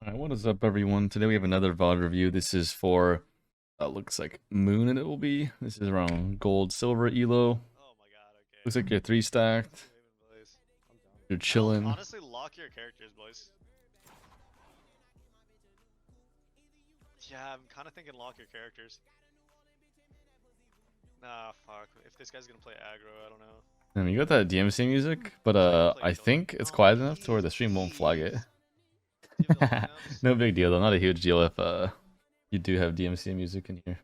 Alright, what is up everyone? Today we have another VOD review. This is for, looks like Moon and it will be. This is around gold, silver, elo. Oh my god, okay. Looks like you're 3 stacked. You're chilling. Honestly, lock your characters, boys. Yeah, I'm kind of thinking lock your characters. Nah, fuck. If this guy's gonna play aggro, I don't know. And you got that DMC music, but I think it's quiet enough to where the stream won't flag it. No big deal though, not a huge deal if you do have DMC music in here.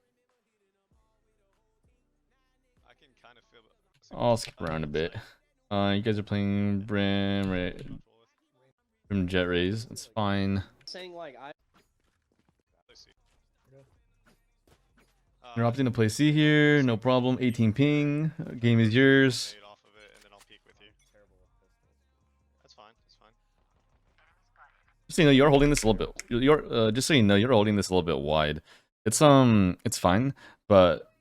I can kind of feel it. I'll skip around a bit. You guys are playing Brim Jet Rays. It's fine. Saying like You're opting to play C here, no problem. 18 ping. Game is yours. Off of it, and then I'll peek with you. That's fine. That's fine. Just so you know, you're holding this a little bit. Just so you know, you're holding this a little bit wide. It's fine, but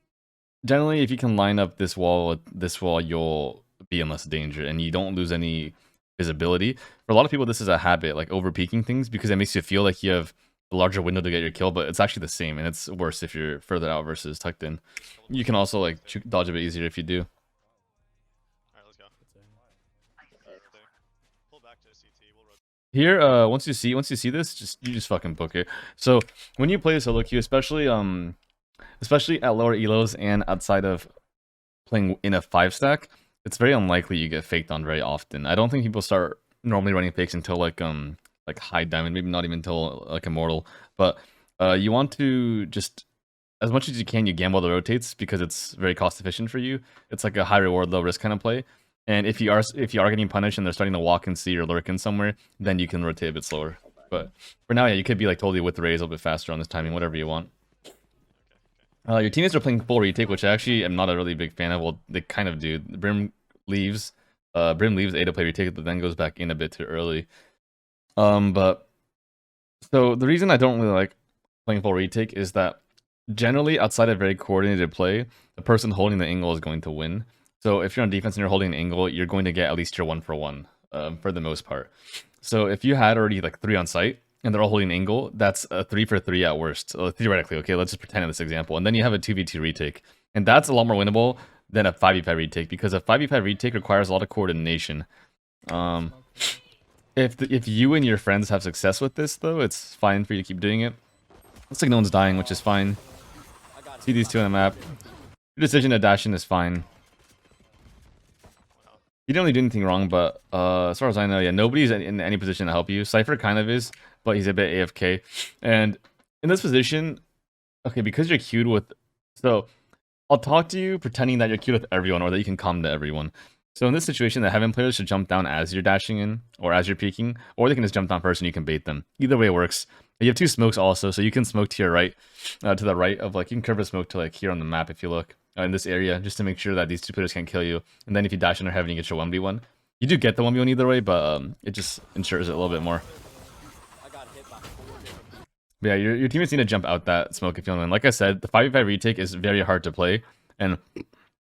generally, if you can line up this wall with this wall, you'll be in less danger, and you don't lose any visibility. For a lot of people, this is a habit, like over peeking things, because it makes you feel like you have a larger window to get your kill, but it's actually the same, and it's worse if you're further out versus tucked in. You can also like dodge a bit easier if you do. Alright, let's go. Pull back to CT. We'll rotate. Here, once you see this, you just fucking book it. So when you play solo queue, especially at lower elos and outside of playing in a 5 stack, it's very unlikely you get faked on very often. I don't think people start normally running fakes until like high diamond, maybe not even until like immortal. But you want to just, as much as you can, you gamble the rotates because it's very cost efficient for you. It's like a high reward, low risk kind of play. And if you are getting punished and they're starting to walk and see or lurk in somewhere, then you can rotate a bit slower. But for now, yeah, you could be like totally with the raise a little bit faster on this timing, whatever you want. Your teammates are playing full retake, which I actually am not a really big fan of. Well, they kind of do. Brim leaves A to play retake, but then goes back in a bit too early. But so the reason I don't really like playing full retake is that generally outside of very coordinated play, the person holding the angle is going to win. So if you're on defense and you're holding an angle, you're going to get at least your 1-for-1 for the most part. So if you had already like 3 on site and they're all holding an angle, that's a 3-for-3 at worst, theoretically. Okay, let's just pretend in this example, and then you have a 2v2 retake, and that's a lot more winnable than a 5v5 retake, because a 5v5 retake requires a lot of coordination. If you and your friends have success with this, though, it's fine for you to keep doing it. Looks like no one's dying, which is fine. See these two on the map. Your decision to dash in is fine. You didn't really do anything wrong, but as far as I know, yeah, nobody's in any position to help you. Cypher kind of is, but he's a bit AFK. And in this position, okay, because you're queued with... So, I'll talk to you pretending that you're queued with everyone, or that you can come to everyone. So in this situation, the Heaven players should jump down as you're dashing in, or as you're peeking, or they can just jump down first and you can bait them. Either way works. You have 2 smokes also, so you can smoke to your right, to the right of, like, you can curve a smoke to, like, here on the map if you look, in this area, just to make sure that these 2 players can't kill you. And then if you dash under Heaven, you get your 1v1. You do get the 1v1 either way, but it just ensures it a little bit more. But yeah, your teammates need to jump out that smoke if you want to win. Like I said, the 5v5 retake is very hard to play, and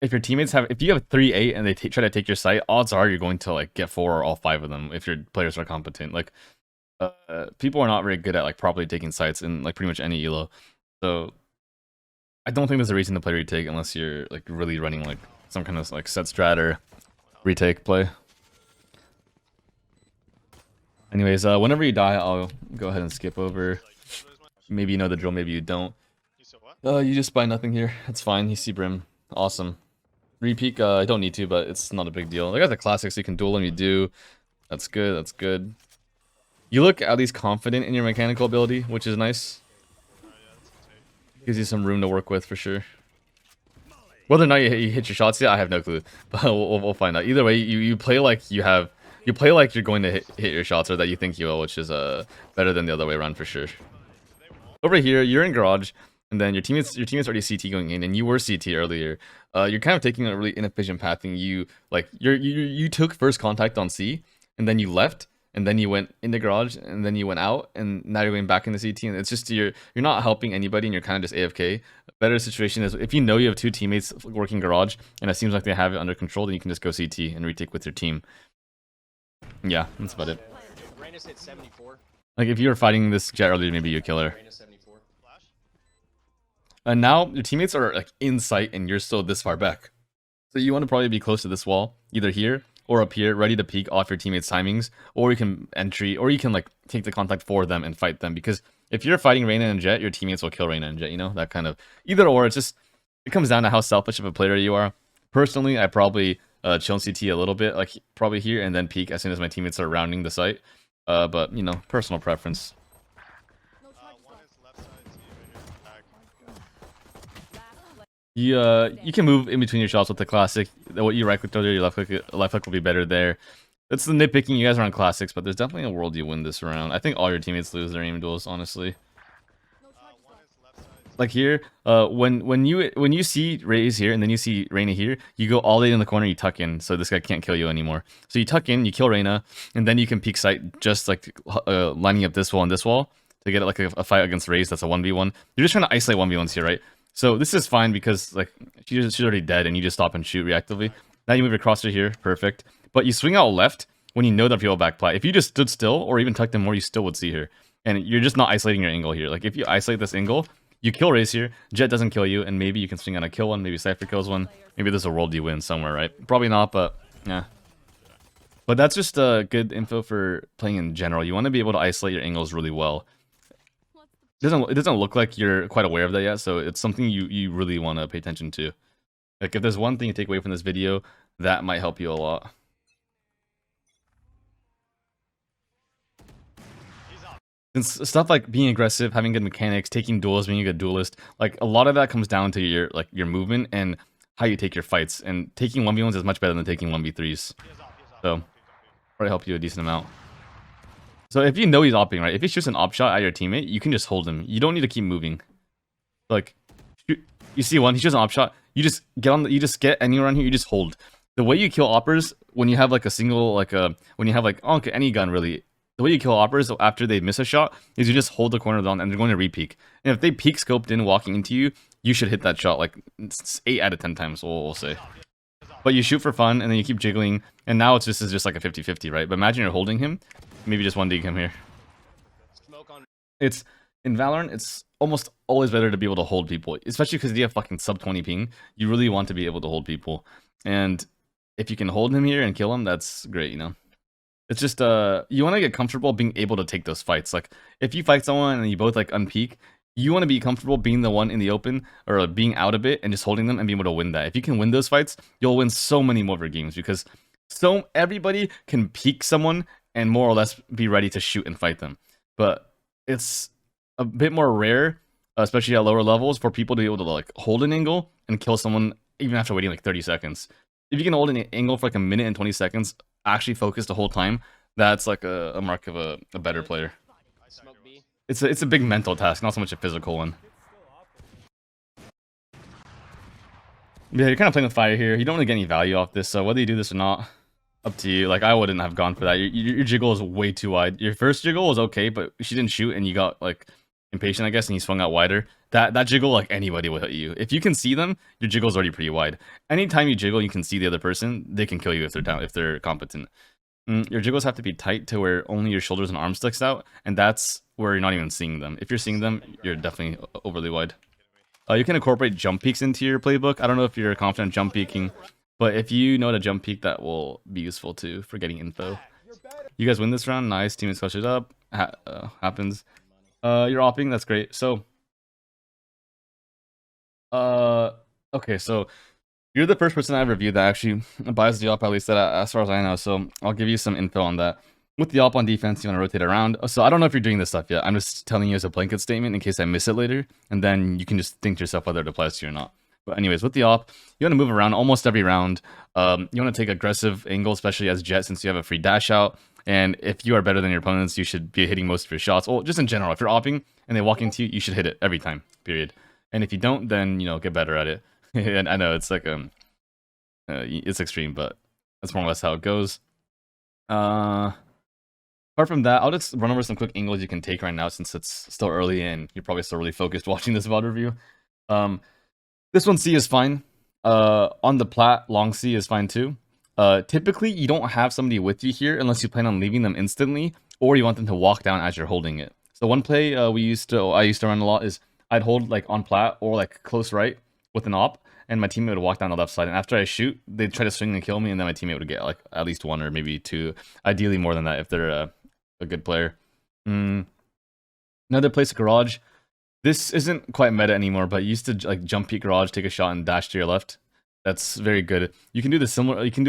if your teammates if you have 3-8 and they try to take your site, odds are you're going to like get 4 or all 5 of them if your players are competent. Like, people are not very good at like properly taking sites in like pretty much any elo. So I don't think there's a reason to play retake unless you're like really running like some kind of like set strat or retake play. Anyways, whenever you die, I'll go ahead and skip over. Maybe you know the drill, maybe you don't. You just buy nothing here. It's fine. You see Brim. Awesome. Repeak, I don't need to, but it's not a big deal. I got the classics, you can duel them, you do. That's good, that's good. You look at least confident in your mechanical ability, which is nice. Gives you some room to work with for sure. Whether or not you hit your shots yet, I have no clue. But we'll find out. Either way, you play like you play like you're going to hit your shots, or that you think you will, which is better than the other way around for sure. Over here, you're in garage. And then your teammates already CT going in, and you were CT earlier. You're kind of taking a really inefficient pathing. You took first contact on C, and then you left, and then you went into garage, and then you went out, and now you're going back into CT. And it's just you're not helping anybody, and you're kind of just AFK. A better situation is if you know you have 2 teammates working garage, and it seems like they have it under control, then you can just go CT and retake with your team. Yeah, that's about it. Brandis hit 74. Like if you were fighting this Jet earlier, maybe you kill her. Reyna 74. Flash. And now your teammates are like in sight and you're still this far back. So you want to probably be close to this wall, either here or up here, ready to peek off your teammates' timings, or you can entry, or you can like take the contact for them and fight them. Because if you're fighting Reyna and Jet, your teammates will kill Reyna and Jet. You know, that kind of either or. It's just it comes down to how selfish of a player you are. Personally, I probably chill CT a little bit, like probably here, and then peek as soon as my teammates are rounding the site. But you know, personal preference. One is left side to you right here. Back. You can move in between your shots with the classic. What you right click there, your left click will be better there. It's the nitpicking. You guys are on classics, but there's definitely a world you win this round. I think all your teammates lose their aim duels, honestly. One is left side. Like here, when you see Raze here and then you see Reyna here, you go all the way in the corner, you tuck in, so this guy can't kill you anymore. So you tuck in, you kill Reyna, and then you can peek sight just like lining up this wall and this wall to get like a fight against Raze. That's a 1v1. You're just trying to isolate 1v1s here, right? So this is fine because like she's already dead and you just stop and shoot reactively. Now you move your crosser here, perfect. But you swing out left when you know that people back plat. If you just stood still or even tucked in more, you still would see her. And you're just not isolating your angle here. Like if you isolate this angle, you kill Raze here, Jet doesn't kill you, and maybe you can swing on a kill one, maybe Cypher kills one. Maybe there's a world you win somewhere, right? Probably not, but yeah. But that's just good info for playing in general. You want to be able to isolate your angles really well. It doesn't look like you're quite aware of that yet, so it's something you really want to pay attention to. Like if there's one thing you take away from this video, that might help you a lot. Since stuff like being aggressive, having good mechanics, taking duels, being a good duelist, like a lot of that comes down to your movement and how you take your fights. And taking 1v1s is much better than taking 1v3s. So probably help you a decent amount. So if you know he's opping, right? If he shoots an op shot at your teammate, you can just hold him. You don't need to keep moving. Like you see one, he shoots an op shot. You just get on. You just get anywhere on here. You just hold. The way you kill oppers when you have like a single when you have like okay, any gun really. The way you kill oppers after they miss a shot is you just hold the corner down and they're going to re-peek. And if they peek scoped in walking into you, you should hit that shot like 8 out of 10 times, we'll say. But you shoot for fun and then you keep jiggling. And now it's just like a 50-50, right? But imagine you're holding him. Maybe just one dig him here. It's in Valorant, it's almost always better to be able to hold people. Especially because you have fucking sub 20 ping. You really want to be able to hold people. And if you can hold him here and kill him, that's great, you know? It's just you want to get comfortable being able to take those fights. Like if you fight someone and you both like unpeak, you want to be comfortable being the one in the open or being out a bit and just holding them and being able to win that. If you can win those fights, you'll win so many more of your games because everybody can peek someone and more or less be ready to shoot and fight them. But it's a bit more rare, especially at lower levels, for people to be able to like hold an angle and kill someone even after waiting like 30 seconds. If you can hold an angle for like a minute and 20 seconds, actually focus the whole time, that's like a mark of a better player. It's a big mental task, not so much a physical one. Yeah, you're kind of playing with fire here. You don't really get any value off this, so whether you do this or not, up to you. Like, I wouldn't have gone for that. Your jiggle is way too wide. Your first jiggle was okay, but she didn't shoot and you got, like, impatient, I guess, and you swung out wider. That jiggle, like, anybody will hit you. If you can see them, your jiggle's already pretty wide. Anytime you jiggle, you can see the other person, they can kill you if they're down, if they're competent. Your jiggles have to be tight to where only your shoulders and arms sticks out, and that's where you're not even seeing them. If you're seeing them, you're definitely overly wide. You can incorporate jump peeks into your playbook. I don't know if you're confident jump peeking, but if you know how to jump peek, that will be useful too for getting info. You guys win this round. Nice. Teammates clutch it up. Happens. You're opping. That's great. So, okay, so you're the first person I've reviewed that actually buys the op, at least that as far as I know. So I'll give you some info on that. With the op on defense, you want to rotate around. So I don't know if you're doing this stuff yet. I'm just telling you as a blanket statement in case I miss it later. And then you can just think to yourself whether it applies to you or not. But anyways, with the op, you want to move around almost every round. You want to take aggressive angle, especially as Jet, since you have a free dash out. And if you are better than your opponents, you should be hitting most of your shots. Well, just in general, if you're opping and they walk into you, you should hit it every time, period. And if you don't, then, you know, get better at it. And I know it's like, it's extreme, but that's more or less how it goes. Apart from that, I'll just run over some quick angles you can take right now since it's still early and you're probably still really focused watching this VOD review. This one C is fine. On the plat, long C is fine too. Typically you don't have somebody with you here unless you plan on leaving them instantly, or you want them to walk down as you're holding it. So one play I used to run a lot is I'd hold like on plat or like close right with an op, and my teammate would walk down the left side, and after I shoot, they'd try to swing and kill me, and then my teammate would get like at least 1 or maybe 2, ideally more than that if they're a good player. Another place, garage. This isn't quite meta anymore, but you used to like jump peek garage, take a shot, and dash to your left. That's very good. You can do a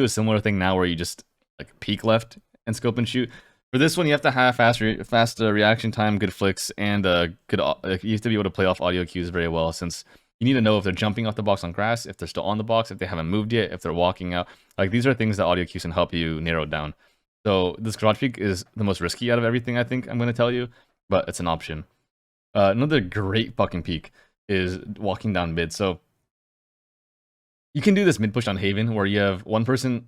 similar thing now where you just like peek left and scope and shoot. For this one, you have to have fast reaction time, good flicks, and good. You have to be able to play off audio cues very well, since you need to know if they're jumping off the box on grass, if they're still on the box, if they haven't moved yet, if they're walking out. Like, these are things that audio cues can help you narrow down. So this garage peek is the most risky out of everything I think I'm going to tell you, but it's an option. Another great fucking peek is walking down mid. So you can do this mid push on Haven where you have one person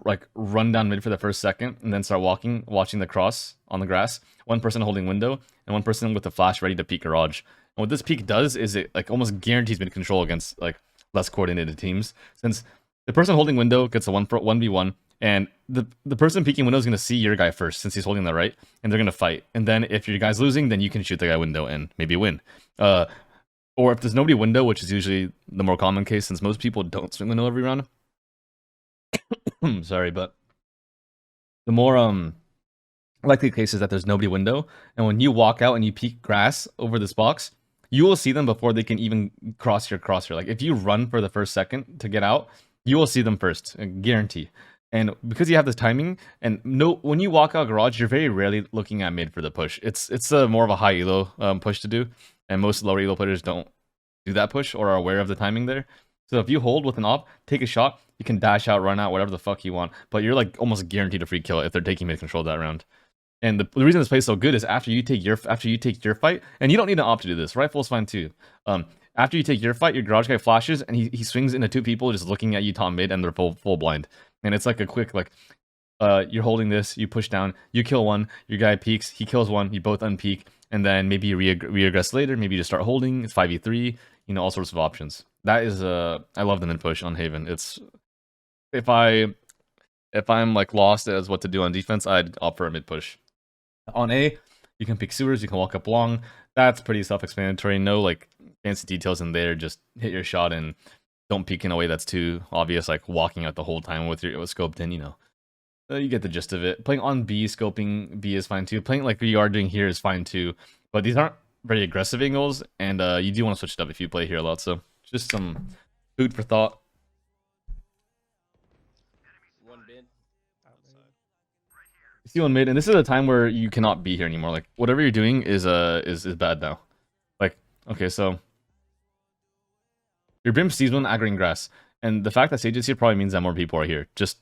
like run down mid for the first second and then start walking, watching the cross on the grass. One person holding window and one person with the flash ready to peek garage. And what this peek does is it like almost guarantees mid control against like less coordinated teams, since the person holding window gets a 1v1, and the person peeking window is going to see your guy first since he's holding the right, and they're going to fight. And then if your guy's losing, then you can shoot the guy window and maybe win. Or if there's nobody window, which is usually the more common case since most people don't swing window every round. Sorry, but the more likely case is that there's nobody window, and when you walk out and you peek grass over this box, you will see them before they can even cross your crosshair. Like, if you run for the first second to get out, you will see them first, I guarantee. And because you have this timing, and when you walk out garage, you're very rarely looking at mid for the push. It's more of a high elo push to do, and most lower elo players don't do that push or are aware of the timing there. So if you hold with an op, take a shot, you can dash out, run out, whatever the fuck you want, but you're like almost guaranteed a free kill if they're taking mid control that round. And the reason this plays so good is after you take your fight, and you don't need an op to do this. Rifle's fine too. After you take your fight, your garage guy flashes and he swings into 2 people just looking at you top mid, and they're full blind. And it's like a quick like you're holding this, you push down, you kill one, your guy peeks, he kills one, you both unpeak, and then maybe you reaggress later, maybe you just start holding. It's 5v3, you know, all sorts of options. That is I love the mid push on Haven. It's if I'm like lost as what to do on defense, I'd opt for a mid push. On A, you can pick sewers, you can walk up long. That's pretty self-explanatory. No like fancy details in there. Just hit your shot and don't peek in a way that's too obvious, like walking out the whole time with your scoped in, you know. You get the gist of it. Playing on B, scoping B is fine too. Playing like you are doing here is fine too. But these aren't very aggressive angles, and you do want to switch it up if you play here a lot. So just some food for thought. One bin. Outside. You see one mid, and this is a time where you cannot be here anymore. Like, whatever you're doing is bad now. Like, okay, so your Brim sees one aggroing grass, and the fact that Sage is here probably means that more people are here. Just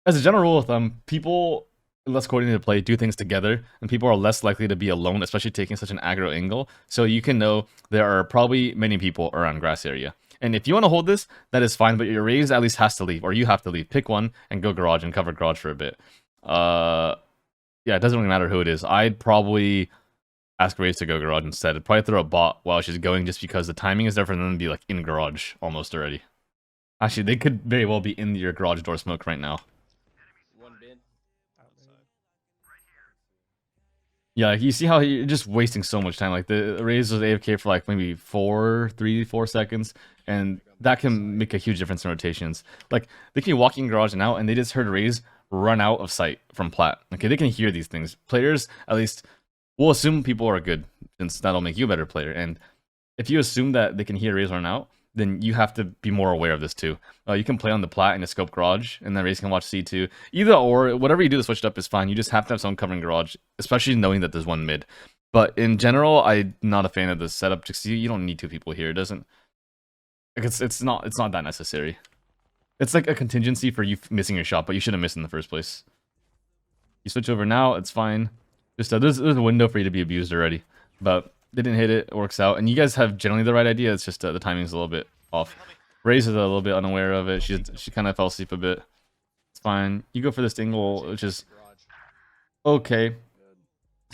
as a general rule of thumb, people less coordinated play do things together, and people are less likely to be alone, especially taking such an aggro angle. So you can know there are probably many people around grass area. And if you want to hold this, that is fine, but your Raze at least has to leave, or you have to leave. Pick one and go garage and cover garage for a bit. Yeah, it doesn't really matter who it is. I'd probably ask Raze to go garage instead. I'd probably throw a bot while she's going, just because the timing is there for them to be like in garage almost already. Actually, they could very well be in your garage door smoke right now. One bin. Outside. Yeah, like, you see how you're just wasting so much time. Like, the Raze was AFK for like maybe 3-4 seconds, and that can make a huge difference in rotations. Like, they can be walking garage and out, and they just heard Raze run out of sight from plat. Okay, they can hear these things. Players, at least, will assume people are good, since that'll make you a better player. And if you assume that they can hear Raze run out, then you have to be more aware of this too. You can play on the plat in a scope garage, and then Raze can watch C2. Either or, whatever you do to switch it up is fine. You just have to have someone covering garage, especially knowing that there's one mid. But in general, I'm not a fan of this setup. Just you don't need 2 people here. It doesn't. Like, it's not that necessary. It's like a contingency for you missing your shot, but you shouldn't miss in the first place. You switch over now, it's fine. Just there's a window for you to be abused already, but they didn't hit it. It works out, and you guys have generally the right idea. It's just the timing's a little bit off. Raze is a little bit unaware of it. She kind of fell asleep a bit. It's fine. You go for this angle, which is okay.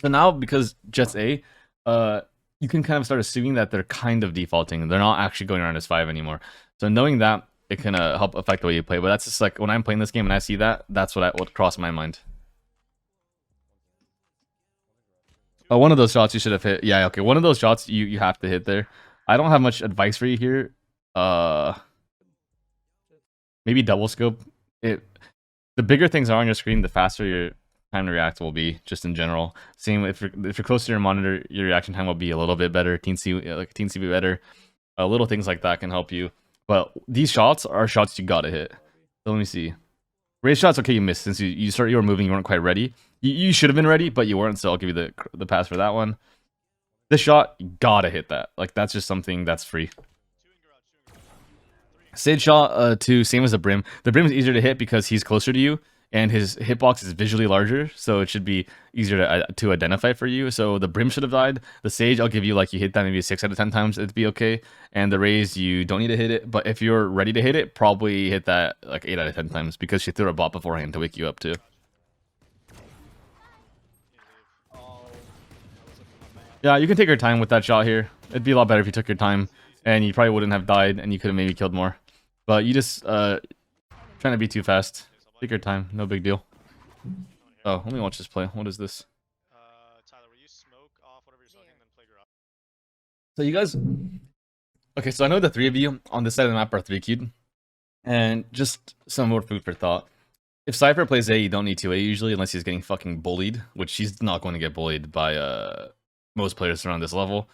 So now, because Jets A, you can kind of start assuming that they're kind of defaulting. They're not actually going around as 5 anymore. So knowing that, it can help affect the way you play. But that's just like when I'm playing this game and I see that, that's what crossed my mind. Oh, one of those shots you should have hit. Yeah, okay. One of those shots you have to hit there. I don't have much advice for you here. Maybe double scope. The bigger things are on your screen, the faster your time to react will be, just in general. Same if you're close to your monitor, your reaction time will be a little bit better, teensy bit better. Little things like that can help you. But these shots are shots you gotta hit. So let me see. Raise shots, okay, you missed since you were moving, you weren't quite ready. You should have been ready, but you weren't, so I'll give you the pass for that one. This shot, you gotta hit that. Like, that's just something that's free. Sage shot, too, same as the Brim. The Brim is easier to hit because he's closer to you, and his hitbox is visually larger, so it should be easier to identify for you. So the Brim should have died. The Sage, I'll give you, like, you hit that maybe 6 out of 10 times, it'd be okay. And the Raise, you don't need to hit it, but if you're ready to hit it, probably hit that, like, 8 out of 10 times, because she threw a bot beforehand to wake you up, too. Yeah, you can take your time with that shot here. It'd be a lot better if you took your time, and you probably wouldn't have died, and you could have maybe killed more. But you just, trying to be too fast. Take your time, no big deal. Oh, let me watch this play. What is this? Tyler, will you smoke off whatever you're smoking, then play garage? So you guys... Okay, so I know the 3 of you on this side of the map are 3 queued. And just some more food for thought. If Cypher plays A, you don't need 2A usually, unless he's getting fucking bullied. Which he's not going to get bullied by most players around this level.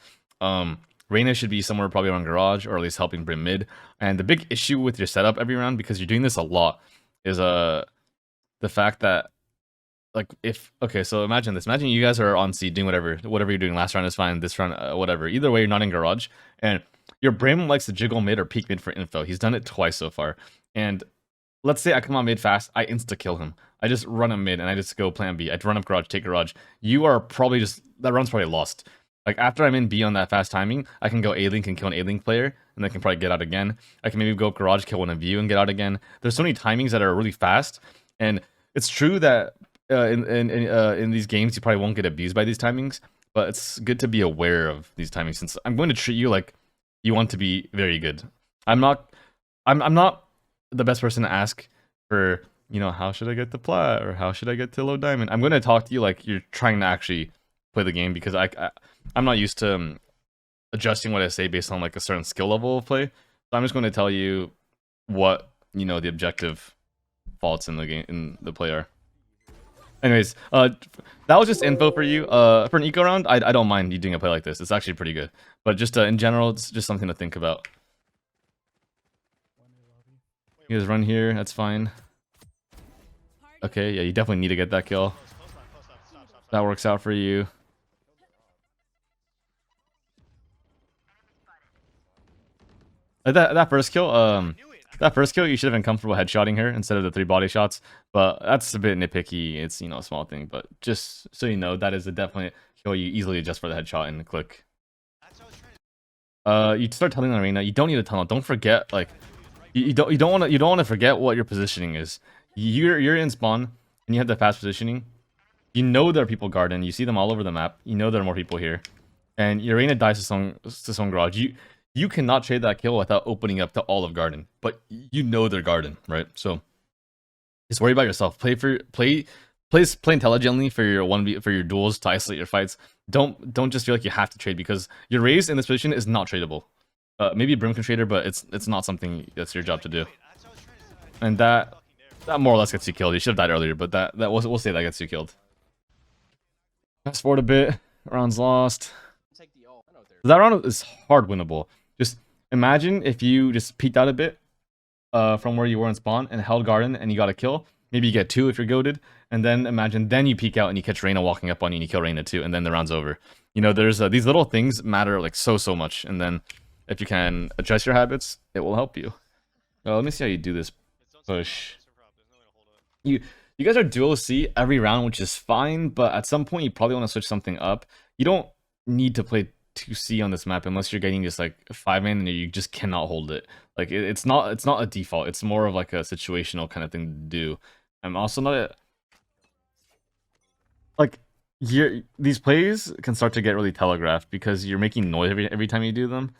Reyna should be somewhere probably around garage, or at least helping Brim mid. And the big issue with your setup every round, because you're doing this a lot, is the fact that, like, okay, so imagine this. Imagine you guys are on C doing whatever you're doing. Last round is fine, this round, whatever. Either way, you're not in garage. And your Brim likes to jiggle mid or peek mid for info. He's done it twice so far. And let's say I come on mid fast, I insta-kill him. I just run him mid, and I just go plan B. I run up garage, take garage. You are probably just... That run's probably lost. Like, after I'm in B on that fast timing, I can go A-Link and kill an A-Link player, and then can probably get out again. I can maybe go garage, kill one of you, and get out again. There's so many timings that are really fast, and it's true that in these games, you probably won't get abused by these timings, but it's good to be aware of these timings, since I'm going to treat you like you want to be very good. I'm not the best person to ask for, you know, how should I get to plat, or how should I get to low diamond. I'm going to talk to you like you're trying to actually play the game, because I'm not used to adjusting what I say based on like a certain skill level of play. So I'm just going to tell you what, you know, the objective faults in the game, in the play are. Anyways, that was just info for you. For an eco round, I don't mind you doing a play like this. It's actually pretty good. But just in general, it's just something to think about. You guys run here, that's fine. Okay, yeah, you definitely need to get that kill. That works out for you. That first kill, you should have been comfortable headshotting her instead of the 3 body shots. But that's a bit nitpicky. It's, you know, a small thing. But just so you know, that is a definite kill you easily adjust for the headshot and click. You start tunneling the arena. You don't need a tunnel. Don't forget, like, you don't want to forget what your positioning is. You're in spawn and you have the fast positioning. You know there are people guarding. You see them all over the map. You know there are more people here, and your arena dies to some garage. You cannot trade that kill without opening up to all of garden, but you know they're garden, right? So just worry about yourself. Play intelligently for your 1v, for your duels, to isolate your fights. Don't just feel like you have to trade, because your raise in this position is not tradable. Maybe Brim can trader, but it's not something that's your job to do. And that more or less gets you killed. You should have died earlier, but we'll say that gets you killed. Fast forward a bit. Round's lost. That round is hard winnable. Just imagine if you just peeked out a bit from where you were in spawn and held garden and you got a kill. Maybe you get 2 if you're goaded. And then imagine then you peek out and you catch Reyna walking up on you and you kill Reyna too. And then the round's over. You know, there's these little things matter like so much. And then if you can adjust your habits, it will help you. Let me see how you do this push. You guys are duo C every round, which is fine, but at some point you probably want to switch something up. You don't need to play 2C on this map unless you're getting just like 5-man and you just cannot hold it. Like it's not a default. It's more of like a situational kind of thing to do. I'm also not like these plays can start to get really telegraphed because you're making noise every time you do them.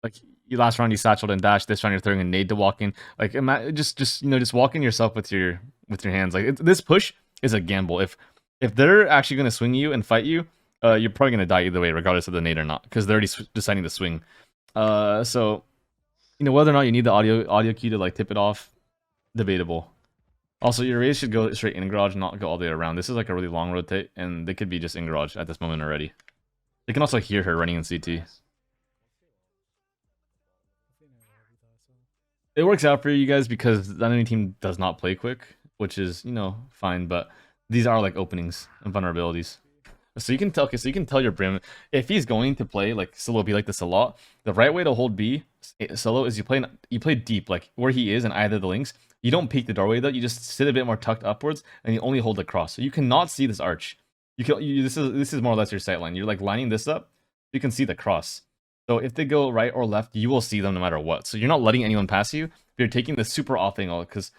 Like last round you satcheled and dashed. This round you're throwing a nade to walk in. Like just just walk in yourself with your hands. Like this push is a gamble. If they're actually gonna swing you and fight you, you're probably gonna die either way, regardless of the nade or not, because they're already deciding to swing. So whether or not you need the audio key to like tip it off, debatable. Also, your raise should go straight in garage, not go all the way around. This is like a really long rotate, and they could be just in garage at this moment already. They can also hear her running in CT. It works out for you guys because the enemy team does not play quick, which is, fine, but these are like openings and vulnerabilities. So you can tell, so you can tell your Brim, if he's going to play like solo B like this a lot, the right way to hold B solo is you play deep, like where he is in either of the links. You don't peek the doorway though, you just sit a bit more tucked upwards and you only hold the cross. So you cannot see this arch. This is more or less your sight line. You're like lining this up, you can see the cross. So if they go right or left, you will see them no matter what. So you're not letting anyone pass you. You're taking the super off angle, because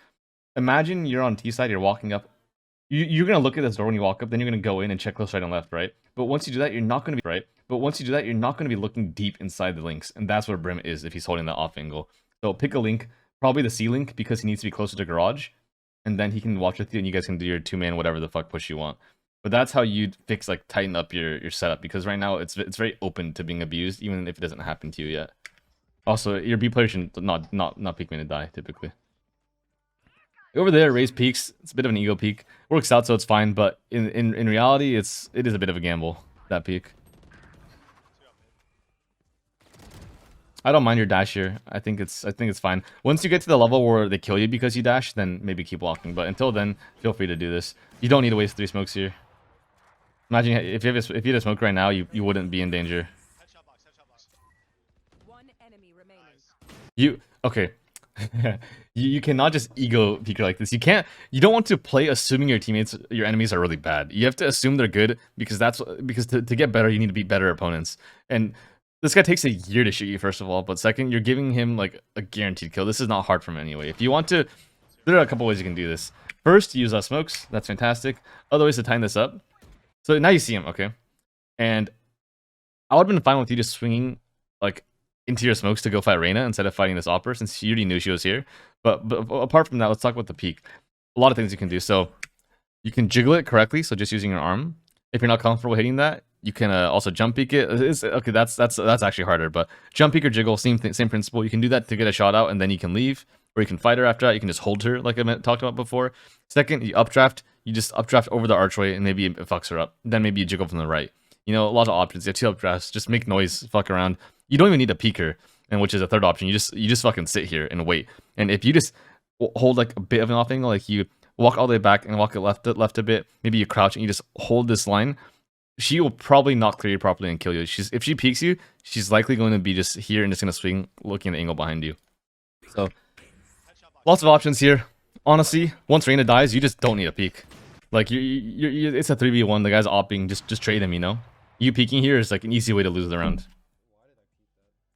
imagine you're on T side, you're walking up. You're gonna look at this door when you walk up, then you're gonna go in and check close right and left, right? But once you do that, you're not gonna be looking deep inside the links, and that's where Brim is if he's holding that off angle. So pick a link, probably the C link, because he needs to be closer to garage, and then he can watch with you, and you guys can do your 2-man whatever the fuck push you want. But that's how you fix, like, tighten up your setup, because right now it's very open to being abused, even if it doesn't happen to you yet. Also, your B player should not peek me to die, typically. Over there, raise peaks. It's a bit of an ego peak. Works out, so it's fine, but in reality, it is a bit of a gamble, that peak. I don't mind your dash here. I think it's fine. Once you get to the level where they kill you because you dash, then maybe keep walking. But until then, feel free to do this. You don't need to waste 3 smokes here. Imagine if you had a smoke right now, you wouldn't be in danger. Headshot box. One enemy remaining. Okay. you cannot just ego peeker like this. You don't want to play assuming your enemies are really bad. You have to assume they're good, because to get better, you need to beat better opponents. And this guy takes a year to shoot you, first of all, but second, you're giving him like a guaranteed kill. This is not hard for him anyway. If you want to, there are a couple ways you can do this. First, use smokes. That's fantastic. Other ways to tighten this up. So now you see him, okay? And I would have been fine with you just swinging like into your smokes to go fight Reyna instead of fighting this Opera, since you already knew she was here. But apart from that, let's talk about the peak. A lot of things you can do. So you can jiggle it correctly, so just using your arm. If you're not comfortable hitting that, you can also jump peek it. Okay, that's actually harder, but jump peek or jiggle, same principle. You can do that to get a shot out, and then you can leave, or you can fight her after that. You can just hold her, like I talked about before. Second, you updraft. You just updraft over the archway, and maybe it fucks her up. Then maybe you jiggle from the right. A lot of options. You have 2 updrafts. Just make noise, fuck around. You don't even need a peeker, and which is a third option. You just fucking sit here and wait. And if you just hold like a bit of an off angle, like you walk all the way back and walk it left a bit, maybe you crouch and you just hold this line, she will probably not clear you properly and kill you. If she peeks you, she's likely going to be just here and just going to swing, looking at the angle behind you. So, lots of options here. Honestly, once Reyna dies, you just don't need a peek. Like, it's a 3v1, the guy's opping, just trade him, You peeking here is like an easy way to lose the round.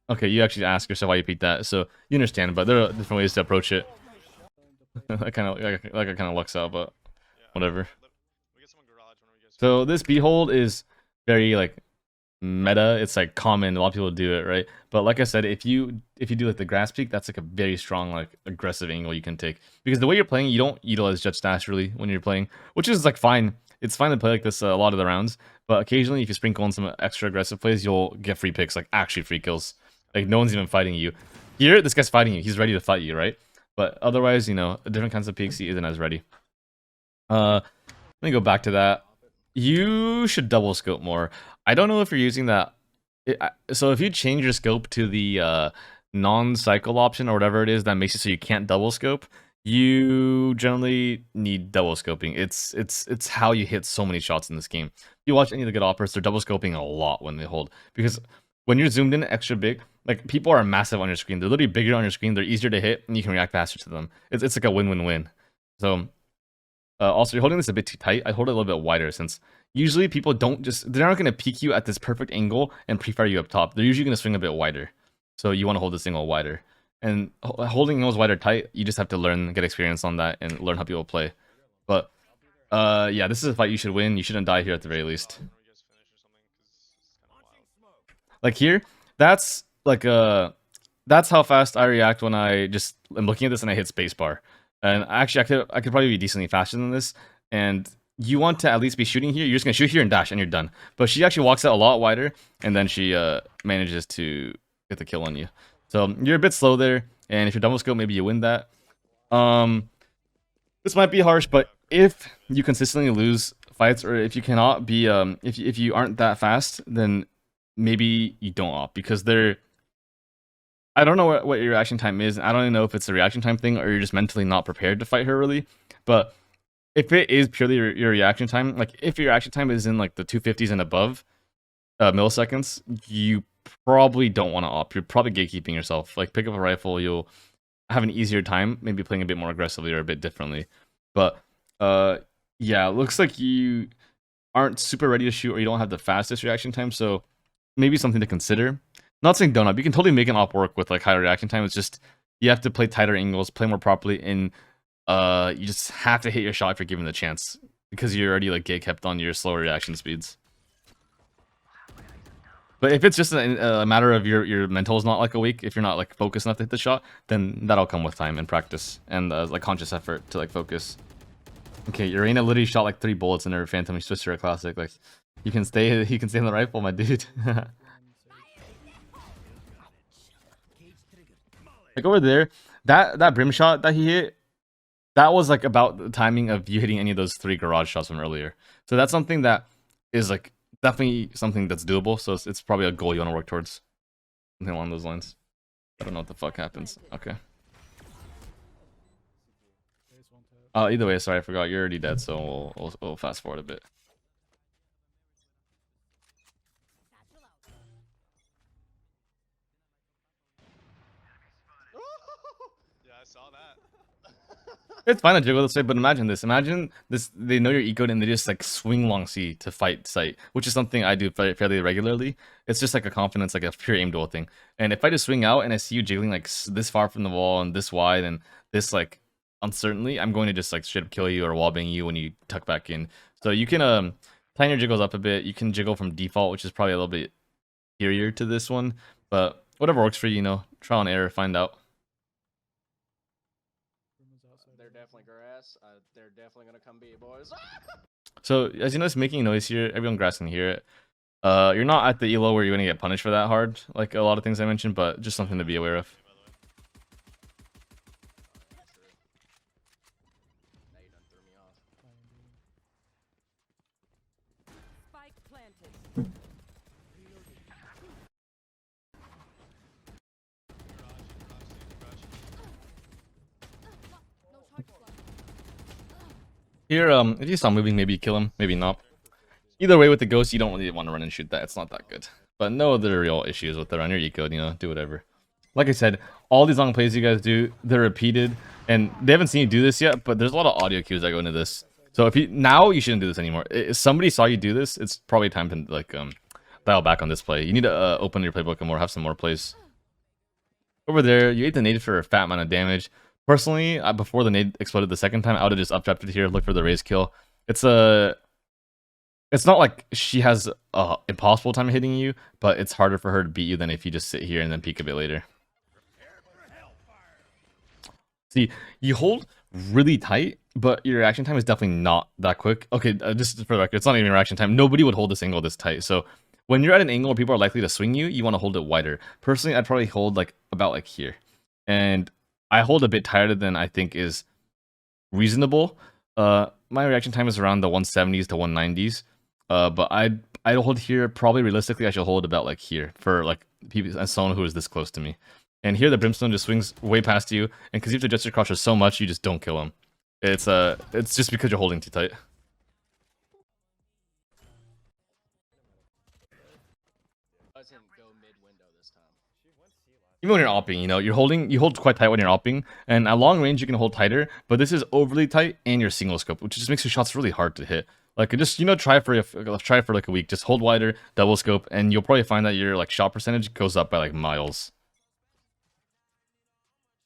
Okay, you actually ask yourself why you peeked that, so you understand, but there are different ways to approach it. That kind of lucks out, but whatever. So this B-hold is very like meta. It's like common. A lot of people do it, right? But like I said, if you do like the grass peek, that's like a very strong, like aggressive angle you can take. Because the way you're playing, you don't utilize judge dash really when you're playing, which is like fine. It's fine to play like this a lot of the rounds, but occasionally if you sprinkle in some extra aggressive plays, you'll get free picks, like actually free kills. Like no one's even fighting you. Here, this guy's fighting you. He's ready to fight you, right? But otherwise, different kinds of peeks, he isn't as ready. Let me go back to that. You should double scope more. I don't know if you're using that. So if you change your scope to the non-cycle option or whatever it is that makes it so you can't double scope, you generally need double scoping. It's how you hit so many shots in this game. If you watch any of the good operas, they're double scoping a lot when they hold, because when you're zoomed in extra big, like people are massive on your screen. They're literally bigger on your screen. They're easier to hit, and you can react faster to them. It's like a win-win-win. So also, you're holding this a bit too tight. I hold it a little bit wider, since usually people they're not going to peek you at this perfect angle and pre-fire you up top. They're usually going to swing a bit wider. So you want to hold this angle wider. And holding angles wider tight, you just have to learn, get experience on that, and learn how people play. But yeah, this is a fight you should win. You shouldn't die here at the very least. Like here, that's like a that's how fast I react when I just am looking at this and I hit spacebar. And actually, I could probably be decently faster than this. And you want to at least be shooting here. You're just gonna shoot here and dash, and you're done. But she actually walks out a lot wider, and then she manages to get the kill on you. So you're a bit slow there, and if you're double scope, maybe you win that. This might be harsh, but if you consistently lose fights, or if you cannot be, if you aren't that fast, then maybe you don't op, because they're. I don't know what your reaction time is. I don't even know if it's a reaction time thing or you're just mentally not prepared to fight her really. But if it is purely your reaction time, like if your reaction time is in like the 250s and above milliseconds, you probably don't want to op. You're probably gatekeeping yourself. Like pick up a rifle, you'll have an easier time, maybe playing a bit more aggressively or a bit differently. But yeah, it looks like you aren't super ready to shoot or you don't have the fastest reaction time, so maybe something to consider. Not saying don't up. You can totally make an op work with like higher reaction time. It's just you have to play tighter angles, play more properly, and you just have to hit your shot if you're given the chance, because you're already like gate kept on your slower reaction speeds. But if it's just a matter of your mental is not like awake, if you're not like focused enough to hit the shot, then that'll come with time and practice and like conscious effort to like focus. Okay, Urena literally shot like 3 bullets in her Phantom Twister a classic. Like you can stay in the rifle, my dude. Like over there, that brim shot that he hit, that was like about the timing of you hitting any of those 3 garage shots from earlier. So that's something that is like definitely something that's doable. So it's probably a goal you want to work towards. Something along those lines. I don't know what the fuck happens. Okay. Either way, sorry, I forgot. You're already dead, so we'll fast forward a bit. Yeah, I saw that. It's fine to jiggle this way, but imagine this. Imagine this. They know you're ecoed and they just like swing long C to fight sight, which is something I do fairly regularly. It's just like a confidence, like a pure aim duel thing. And if I just swing out and I see you jiggling like this far from the wall and this wide and this like uncertainly, I'm going to just like straight up kill you or wallbang you when you tuck back in. So you can tighten your jiggles up a bit. You can jiggle from default, which is probably a little bit inferior to this one, but whatever works for you, you know, trial and error, find out. They're definitely grass. They're definitely gonna come be boys. So as you notice, making noise here, everyone grass can hear it. You're not at the elo where you're gonna get punished for that hard, like a lot of things I mentioned, but just something to be aware of. Now you done threw me off. Spike planted. Here, if you saw him moving, maybe you kill him, maybe not. Either way, with the ghost, you don't really want to run and shoot that. It's not that good. But no other real issues with the runner. You could, you know, do whatever. Like I said, all these long plays you guys do, they're repeated, and they haven't seen you do this yet. But there's a lot of audio cues that go into this. So if you now, you shouldn't do this anymore. If somebody saw you do this, it's probably time to like dial back on this play. You need to open your playbook and have some more plays. Over there, you ate the nade for a fat amount of damage. Personally, before the nade exploded the second time, I would have just up-trapped it here, look for the raise kill. It's not like she has a impossible time hitting you, but it's harder for her to beat you than if you just sit here and then peek a bit later. See, you hold really tight, but your reaction time is definitely not that quick. Okay, just for the record, it's not even reaction time. Nobody would hold this angle this tight. So when you're at an angle where people are likely to swing you, you want to hold it wider. Personally, I'd probably hold like about like here. And I hold a bit tighter than I think is reasonable. My reaction time is around the 170s to 190s. But I'd hold here, probably realistically I should hold about like here for like people as someone who is this close to me. And here the brimstone just swings way past you, and because you have to adjust your croucher so much, you just don't kill him. It's just because you're holding too tight. Let's him go mid window this time. Even when you're opping, you know, you hold quite tight when you're opping, and at long range you can hold tighter, but this is overly tight and your single scope, which just makes your shots really hard to hit. Like just, you know, try for like a week, just hold wider, double scope, and you'll probably find that your like shot percentage goes up by like miles.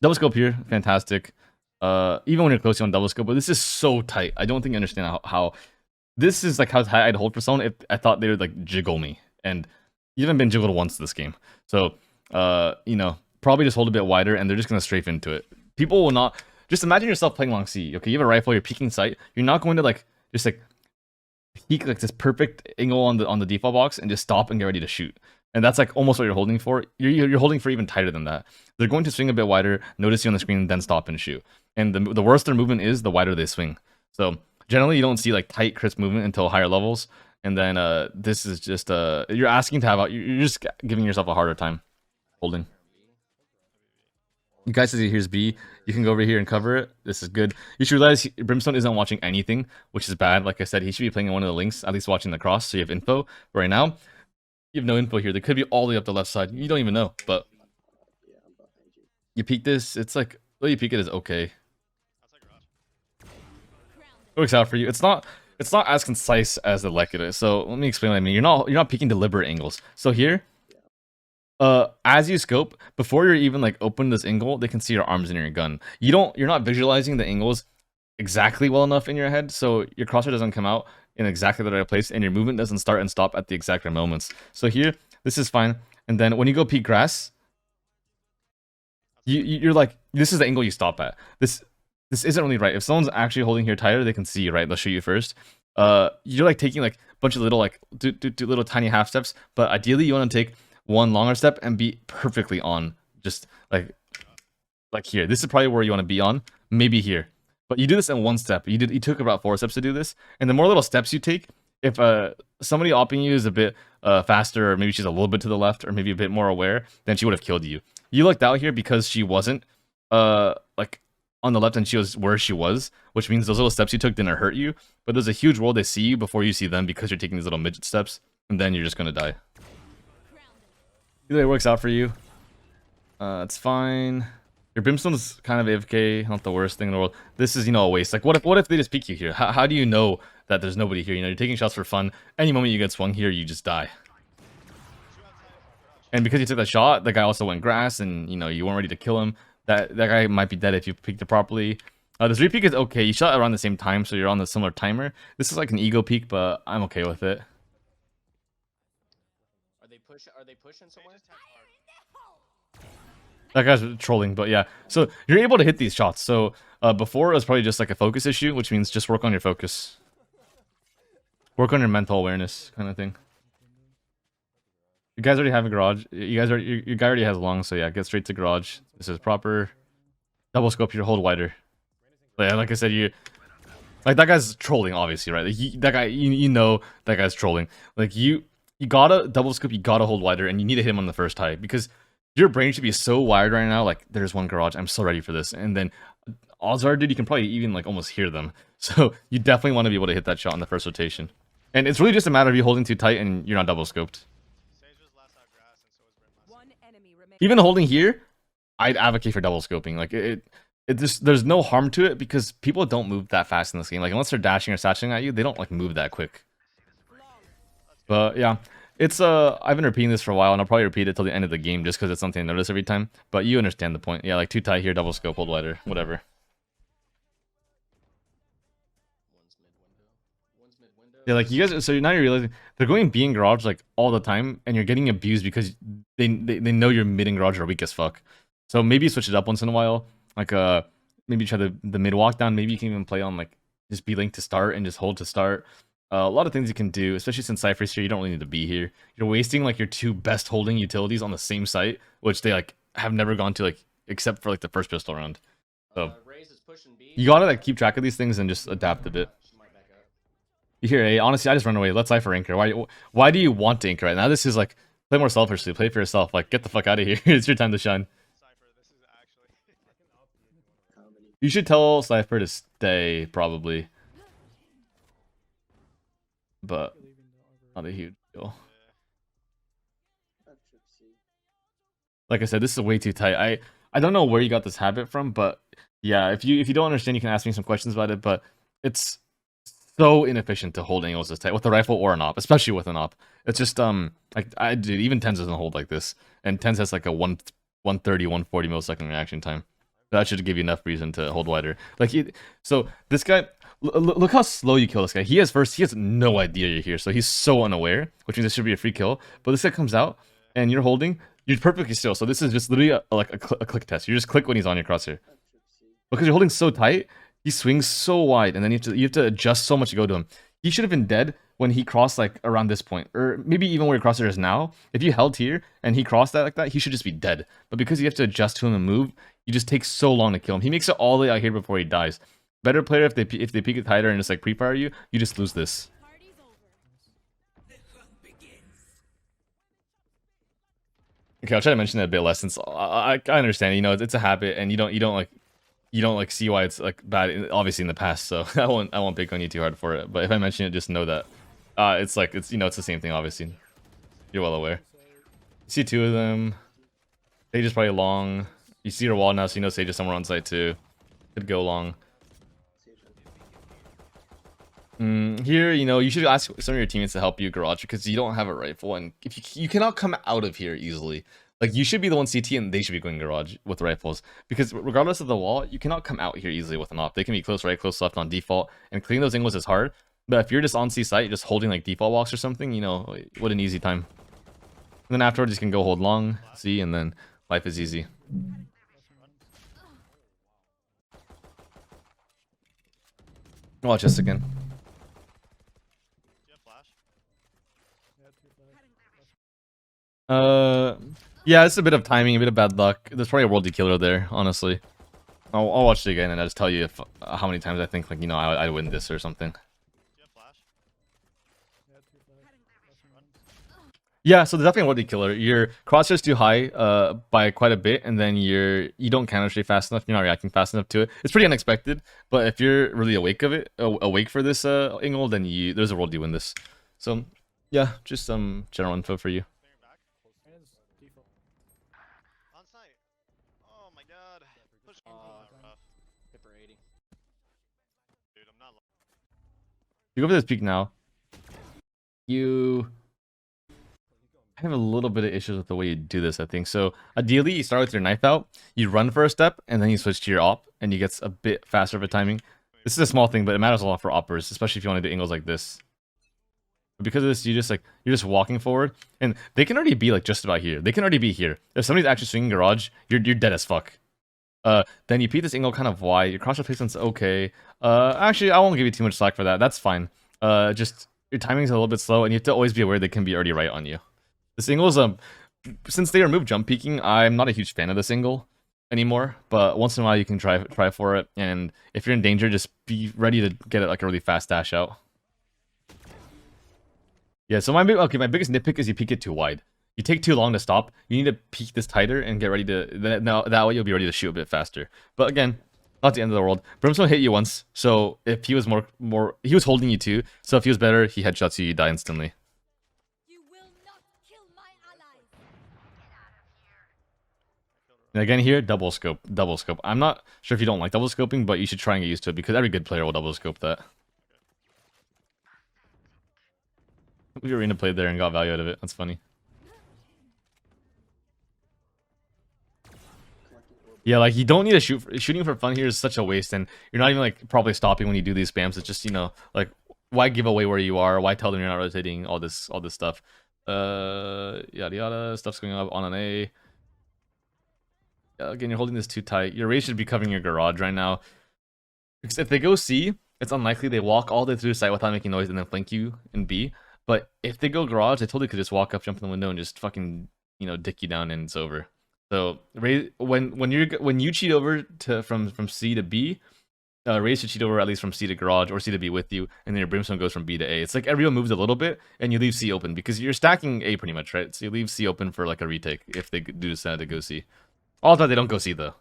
Double scope here, fantastic. Even when you're close, you want double scope, but this is so tight. I don't think you understand how this is like how tight I'd hold for someone if I thought they would like jiggle me, and you haven't been jiggled once this game. So you know, probably just hold a bit wider, and they're just gonna strafe into it. People will not. Just imagine yourself playing long C. Okay, you have a rifle, you're peeking sight. You're not going to like just like peek like this perfect angle on the default box and just stop and get ready to shoot. And that's like almost what you're holding for. You're holding for even tighter than that. They're going to swing a bit wider, notice you on the screen, then stop and shoot. And the worse their movement is, the wider they swing. So generally, you don't see like tight, crisp movement until higher levels. And then this is just you're asking to have you're just giving yourself a harder time holding. You guys see here's B. You can go over here and cover it. This is good. You should realize Brimstone isn't watching anything, which is bad. Like I said, he should be playing in one of the links, at least watching the cross, so you have info. But right now, you have no info here. They could be all the way up the left side. You don't even know. But you peek this. It's like, well, you peek it is okay. It works out for you. It's not as concise as the Lekit is. So let me explain what I mean. You're not peeking deliberate angles. So here, as you scope, before you're even like open this angle, they can see your arms in your gun. You're not visualizing the angles exactly well enough in your head, so your crosshair doesn't come out in exactly the right place, and your movement doesn't start and stop at the exact right moments. So here, this is fine. And then when you go peek grass, you're like, this is the angle you stop at. This isn't really right. If someone's actually holding here tighter, they can see you, right? They'll shoot you first. You're like taking like a bunch of little like do little tiny half steps, but ideally you want to take one longer step and be perfectly on, just like here. This is probably where you want to be on, maybe here. But you do this in one step. You took about 4 steps to do this, and the more little steps you take, if somebody opping you is a bit faster, or maybe she's a little bit to the left, or maybe a bit more aware, then she would have killed you. You lucked out here because she wasn't like on the left and she was where she was, which means those little steps you took didn't hurt you. But there's a huge role they see you before you see them because you're taking these little midget steps, and then you're just gonna die. Either way, it works out for you. It's fine. Your Brimstone's kind of AFK, not the worst thing in the world. This is, a waste. Like, what if they just peek you here? How do you know that there's nobody here? You're taking shots for fun. Any moment you get swung here, you just die. And because you took that shot, the guy also went grass, and you weren't ready to kill him. That guy might be dead if you peeked it properly. This repeek is okay. You shot around the same time, so you're on the similar timer. This is like an ego peek, but I'm okay with it. Are they pushing somewhere? That guy's trolling, but yeah. So you're able to hit these shots. So before it was probably just like a focus issue, which means just work on your focus. Work on your mental awareness kind of thing. You guys already have a garage. Your guy already has long, so yeah, get straight to garage. This is proper. Double scope your hold wider. But yeah, like I said, like that guy's trolling, obviously, right? Like that guy, that guy's trolling. Like you gotta double scope, you gotta hold wider, and you need to hit him on the first high because your brain should be so wired right now. Like there's one garage, I'm so ready for this, and then odds are, dude, you can probably even like almost hear them. So you definitely want to be able to hit that shot in the first rotation. And it's really just a matter of you holding too tight and you're not double scoped. Even holding here, I'd advocate for double scoping. Like there's no harm to it because people don't move that fast in this game. Like unless they're dashing or satching at you, they don't like move that quick. But yeah, it's I've been repeating this for a while, and I'll probably repeat it till the end of the game just because it's something I notice every time. But you understand the point. Yeah, like too tight here, double scope, hold wider, whatever. Yeah, like you guys. So now you're realizing they're going B in garage like all the time, and you're getting abused because they know your mid and garage are weak as fuck. So maybe switch it up once in a while. Like maybe try the mid walk down. Maybe you can even play on like just B link to start and just hold to start. A lot of things you can do, especially since Cypher's here. You don't really need to be here. You're wasting like your 2 best holding utilities on the same site, which they like have never gone to like except for like the first pistol round. So you gotta like keep track of these things and just adapt a bit. You hear A? Honestly, I just run away. Let Cypher anchor. Why do you want to anchor right now? This is like play more selfishly. Play for yourself. Like get the fuck out of here. It's your time to shine. You should tell Cypher to stay probably. But not a huge deal. Like I said, this is way too tight. I don't know where you got this habit from, but yeah, if you don't understand, you can ask me some questions about it. But it's so inefficient to hold angles this tight with a rifle or an op, especially with an op. It's just like dude, even Tens doesn't hold like this, and Tens has like a 130, 140 millisecond reaction time. That should give you enough reason to hold wider. Like so this guy. Look how slow you kill this guy. He has no idea you're here, so he's so unaware, which means it should be a free kill. But this guy comes out, and you're holding. You're perfectly still. So this is just literally like a click test. You just click when he's on your crosshair. Because you're holding so tight, he swings so wide, and then you have to adjust so much to go to him. He should have been dead when he crossed like around this point, or maybe even where your crosshair is now. If you held here and he crossed that like that, he should just be dead. But because you have to adjust to him and move, you just take so long to kill him. He makes it all the way out here before he dies. Better player if they peek it tighter and just like pre-fire you, you just lose this. Party's over. Okay, I'll try to mention that a bit less since I understand. You know, it's a habit, and you don't like see why it's like bad. Obviously in the past, so I won't pick on you too hard for it. But if I mention it, just know that it's like it's the same thing. Obviously, you're well aware. You see two of them. Sage is probably long. You see your wall now, so you know Sage is somewhere on site too. Could go long. Here, you know, you should ask some of your teammates to help you garage because you don't have a rifle, and if you cannot come out of here easily. Like, you should be the one CT and they should be going garage with rifles. Because regardless of the wall, you cannot come out here easily with an op. They can be close right, close left on default, and cleaning those angles is hard. But if you're just on C site, just holding like default walks or something, you know, what an easy time. And then afterwards, you can go hold long, C, and then life is easy. Watch this again. Do you have flash? Yeah, it's a bit of timing, a bit of bad luck. There's probably a worldy killer there, honestly. I'll watch it again and I'll just tell you if how many times I think, like, you know, I'd win this or something. Do you have flash? Yeah, so there's definitely a worldy killer. Your crosshair's too high by quite a bit, and then you don't counter strafe fast enough. You're not reacting fast enough to it. It's pretty unexpected, but if you're really awake for this angle, then there's a world you win this. So yeah, just some general info for you. On site. Oh my god. Push rough. Hit for 80. Dude, I'm not. You go for this peak now. You have a little bit of issues with the way you do this, I think. So ideally, you start with your knife out, you run for a step, and then you switch to your op, and you get a bit faster of a timing. This is a small thing, but it matters a lot for oppers, especially if you want to do angles like this. But because of this, you're just walking forward, and they can already be like just about here. They can already be here. If somebody's actually swinging garage, you're dead as fuck. Then you peek this angle kind of wide. Your crosshair placement's okay. Actually, I won't give you too much slack for that. That's fine. Just your timing's a little bit slow, and you have to always be aware they can be already right on you. This angle is since they removed jump peeking, I'm not a huge fan of this angle anymore. But once in a while, you can try for it, and if you're in danger, just be ready to get it like a really fast dash out. Yeah. So my biggest nitpick is you peek it too wide. You take too long to stop. You need to peek this tighter and get ready to. Now that way you'll be ready to shoot a bit faster. But again, not the end of the world. Brimstone hit you once, so if he was he was holding you too. So if he was better, he headshots you, you die instantly. You will not kill my allies. And again here, double scope. I'm not sure if you don't like double scoping, but you should try and get used to it because every good player will double scope that. We arena played there and got value out of it. That's funny. Yeah, like you don't need to shooting for fun here is such a waste, and you're not even like probably stopping when you do these spams. It's just, you know, like why give away where you are? Why tell them you're not rotating? All this stuff. Yada yada. Stuff's going up on an A. Again, you're holding this too tight. Your raid should be covering your garage right now. Because if they go C, it's unlikely they walk all the way through the site without making noise and then flank you in B. But if they go garage, they totally could just walk up, jump in the window, and just fucking, you know, dick you down, and it's over. So when you cheat over from C to B, Ray should cheat over at least from C to garage or C to B with you, and then your Brimstone goes from B to A. It's like everyone moves a little bit, and you leave C open because you're stacking A pretty much, right? So you leave C open for like a retake if they do decide to go C. All the time they don't go C though.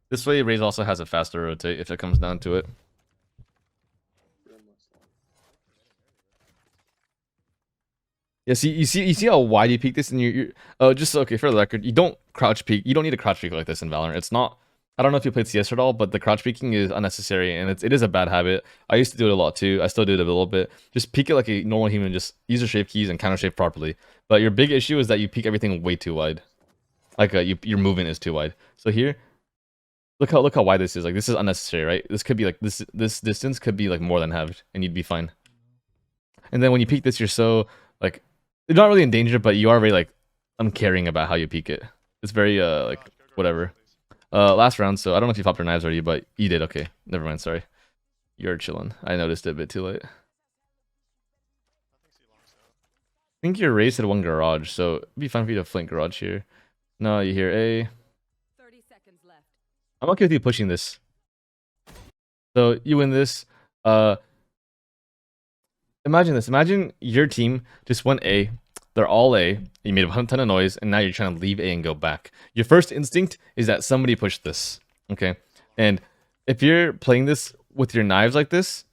This way, Raze also has a faster rotate if it comes down to it. Yeah, see, you see how wide you peek this, and you're just okay for the record. You don't crouch peek. You don't need a crouch peek like this in Valorant. It's not. I don't know if you played CS at all, but the crouch peeking is unnecessary, and it is a bad habit. I used to do it a lot too. I still do it a little bit. Just peek it like a normal human. Just use your shape keys and counter shape properly. But your big issue is that you peek everything way too wide. Like your movement is too wide. So here, look how wide this is. Like this is unnecessary, right? This could be like this distance could be like more than halved, and you'd be fine. And then when you peek this, you're so like. You're not really in danger, but you are very like uncaring about how you peek it. It's very like whatever. Last round, so I don't know if you popped your knives already, but you did. Okay, never mind. Sorry, you're chilling. I noticed it a bit too late. I think your race had one garage, so it'd be fine for you to flank garage here. No, you hear A. 30 seconds left. I'm okay with you pushing this. So you win this. Imagine this. Imagine your team just went A. They're all A. You made a ton of noise, and now you're trying to leave A and go back. Your first instinct is that somebody pushed this. Okay, and if you're playing this with your knives like this,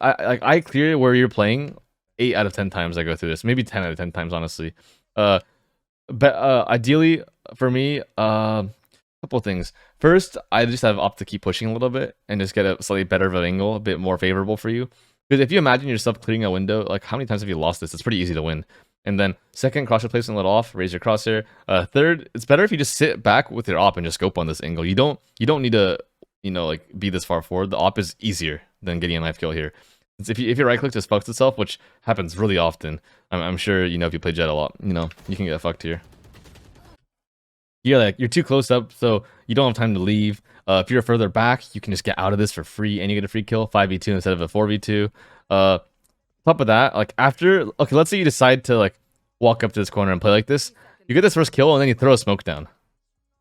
I clear where you're playing 8 out of 10 times. I go through this, maybe 10 out of 10 times, honestly. But ideally for me, couple things. First, I just have opt to keep pushing a little bit and just get a slightly better of an angle, a bit more favorable for you. Because if you imagine yourself clearing a window, like how many times have you lost this? It's pretty easy to win. And then second, crosshair placement let off, raise your crosshair. Third, it's better if you just sit back with your op and just scope on this angle. You don't need to, you know, like be this far forward. The op is easier than getting a knife kill here. It's if you right click just fucks itself, which happens really often. I'm sure, you know, if you play Jet a lot, you know, you can get fucked here. Yeah, like you're too close up, so you don't have time to leave. If you're further back, you can just get out of this for free, and you get a free kill, 5v2 instead of a 4v2. Top of that, like after, okay, let's say you decide to like walk up to this corner and play like this. You get this first kill, and then you throw a smoke down.